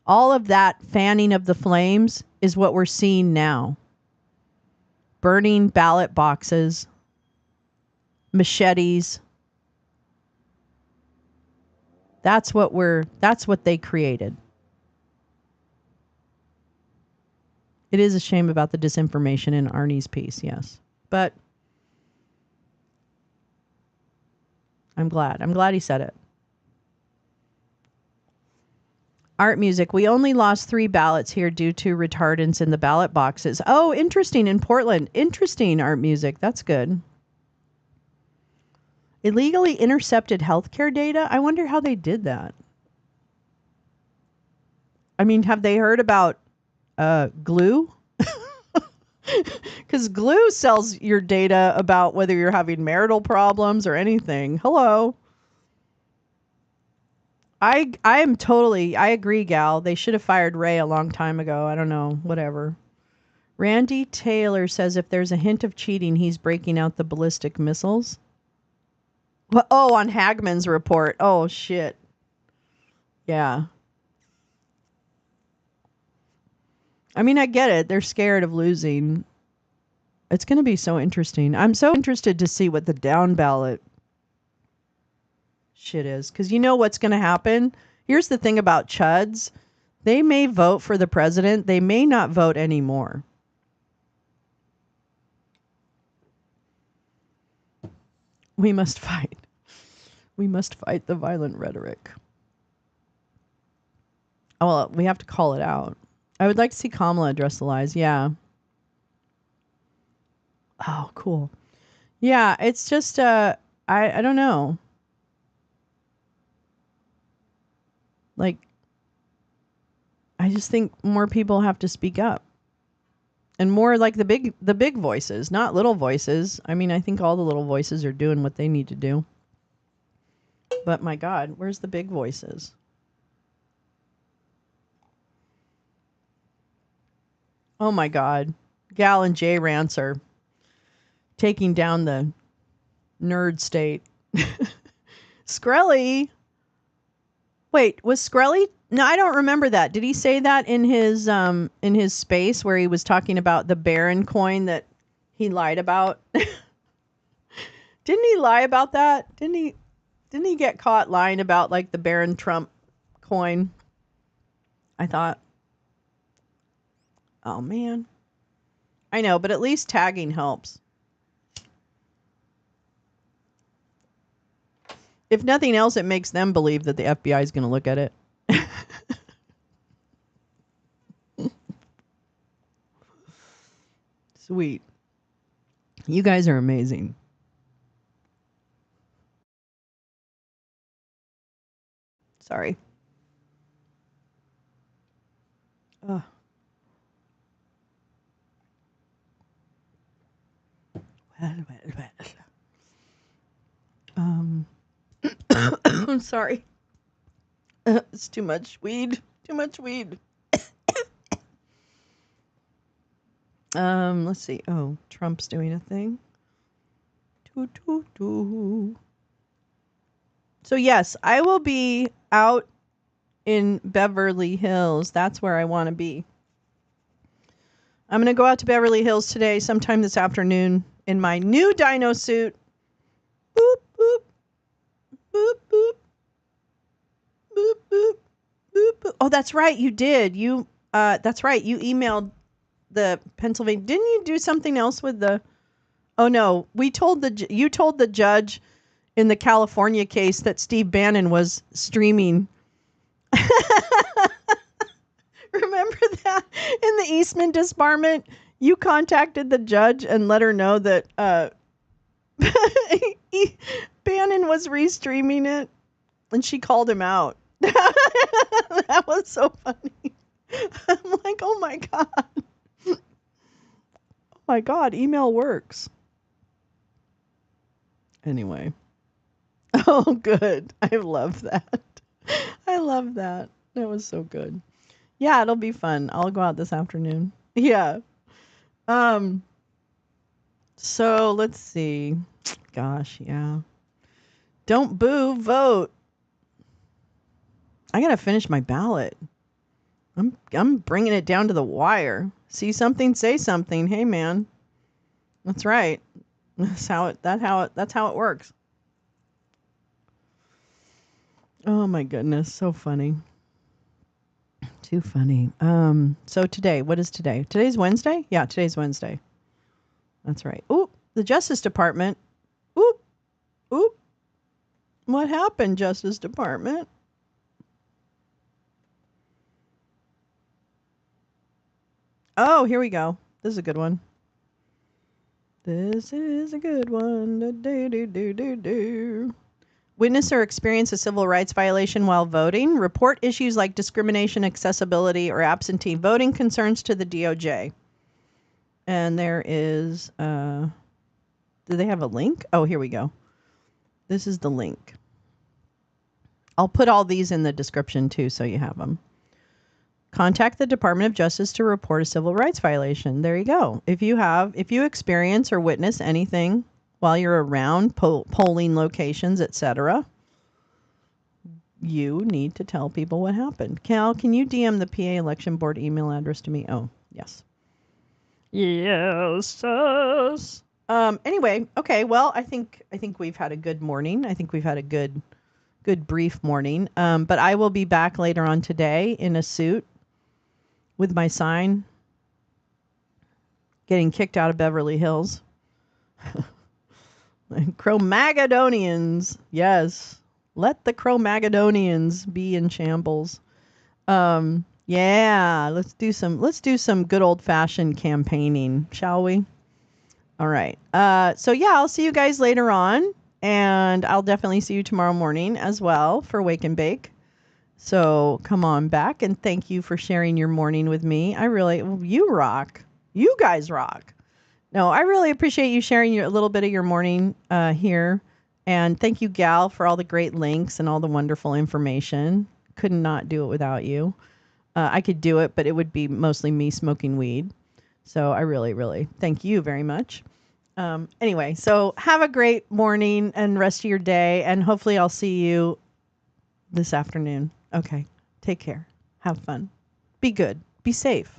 all of that fanning of the flames is what we're seeing now. Burning ballot boxes, machetes. That's what they created. It is a shame about the disinformation in Arnie's piece, yes. But I'm glad. I'm glad he said it. Art music. We only lost 3 ballots here due to retardants in the ballot boxes. Oh, interesting. In Portland. Interesting, art music. That's good. Illegally intercepted healthcare data? I wonder how they did that. I mean, have they heard about glue? Because glue sells your data about whether you're having marital problems or anything. Hello. I agree, Gal. They should have fired Ray a long time ago. I don't know. Whatever. Randy Taylor says if there's a hint of cheating, he's breaking out the ballistic missiles. Well, oh, on Hagman's report. Oh, shit. Yeah. I mean, I get it. They're scared of losing. It's going to be so interesting. I'm so interested to see what the down ballot shit is. Because you know what's going to happen? Here's the thing about chuds. They may vote for the president. They may not vote anymore. We must fight. We must fight the violent rhetoric. Oh, well, we have to call it out. I would like to see Kamala address the lies. Yeah. Oh, cool. Yeah, it's just, I don't know. Like, I just think more people have to speak up. And more like the big voices, not little voices. I mean, I think all the little voices are doing what they need to do. But my God, where's the big voices? Oh my God. Gal and Jay Rance are taking down the nerd state. Skrelly. Wait, was Skrelly? No, I don't remember that. Did he say that in his space where he was talking about the Barron coin that he lied about? Didn't he lie about that? Didn't he get caught lying about like the Barron Trump coin? I thought. Oh man. I know, but at least tagging helps. If nothing else, it makes them believe that the FBI is going to look at it. Sweet. You guys are amazing. Sorry. Ugh. I'm sorry. It's too much weed. Too much weed. Let's see. Oh, Trump's doing a thing. So yes, I will be out in Beverly Hills. That's where I want to be. I'm going to go out to Beverly Hills today, sometime this afternoon, in my new dino suit. Boop, boop, boop, boop, boop, boop, boop, boop. Oh, that's right. You did. That's right. You emailed the Pennsylvania. Didn't you do something else with the? Oh no, you told the judge in the California case that Steve Bannon was streaming. Remember that in the Eastman disbarment, you contacted the judge and let her know that Bannon was restreaming it, and she called him out. That was so funny. I'm like, oh my god, oh my god, email works. Anyway, oh good, I love that. I love that. That was so good. Yeah, it'll be fun. I'll go out this afternoon. Yeah. So let's see. Gosh, yeah. Don't boo, vote. I gotta finish my ballot. I'm bringing it down to the wire. See something, say something. Hey, man. That's right. That's how it works. Oh my goodness, so funny. Too funny. So today, what is today? Today's Wednesday? Yeah, today's Wednesday. That's right. Oop, the Justice Department. Oop, oop. What happened, Justice Department? Oh, here we go. This is a good one. This is a good one. Do. Witness or experience a civil rights violation while voting. Report issues like discrimination, accessibility, or absentee voting concerns to the DOJ. And there is, do they have a link? Oh, here we go. This is the link. I'll put all these in the description too, so you have them. Contact the Department of Justice to report a civil rights violation. There you go. If you experience or witness anything while you're around polling locations, etc., you need to tell people what happened. Cal, can you DM the PA election board email address to me? Oh, yes. Yes. Anyway, okay. Well, I think we've had a good morning. I think we've had a good brief morning. But I will be back later on today in a suit with my sign, getting kicked out of Beverly Hills. Cro-Magadonians. Yes. Let the Cro-Magadonians be in shambles. Yeah, let's do some good old-fashioned campaigning, shall we? All right. So yeah, I'll see you guys later on, and I'll definitely see you tomorrow morning as well for Wake and Bake. So come on back, and thank you for sharing your morning with me. You rock. You guys rock. No, I really appreciate you sharing a little bit of your morning here. And thank you, Gal, for all the great links and all the wonderful information. Could not do it without you. I could do it, but it would be mostly me smoking weed. So I really, really thank you very much. Anyway, so have a great morning and rest of your day. And hopefully I'll see you this afternoon. Okay. Take care. Have fun. Be good. Be safe.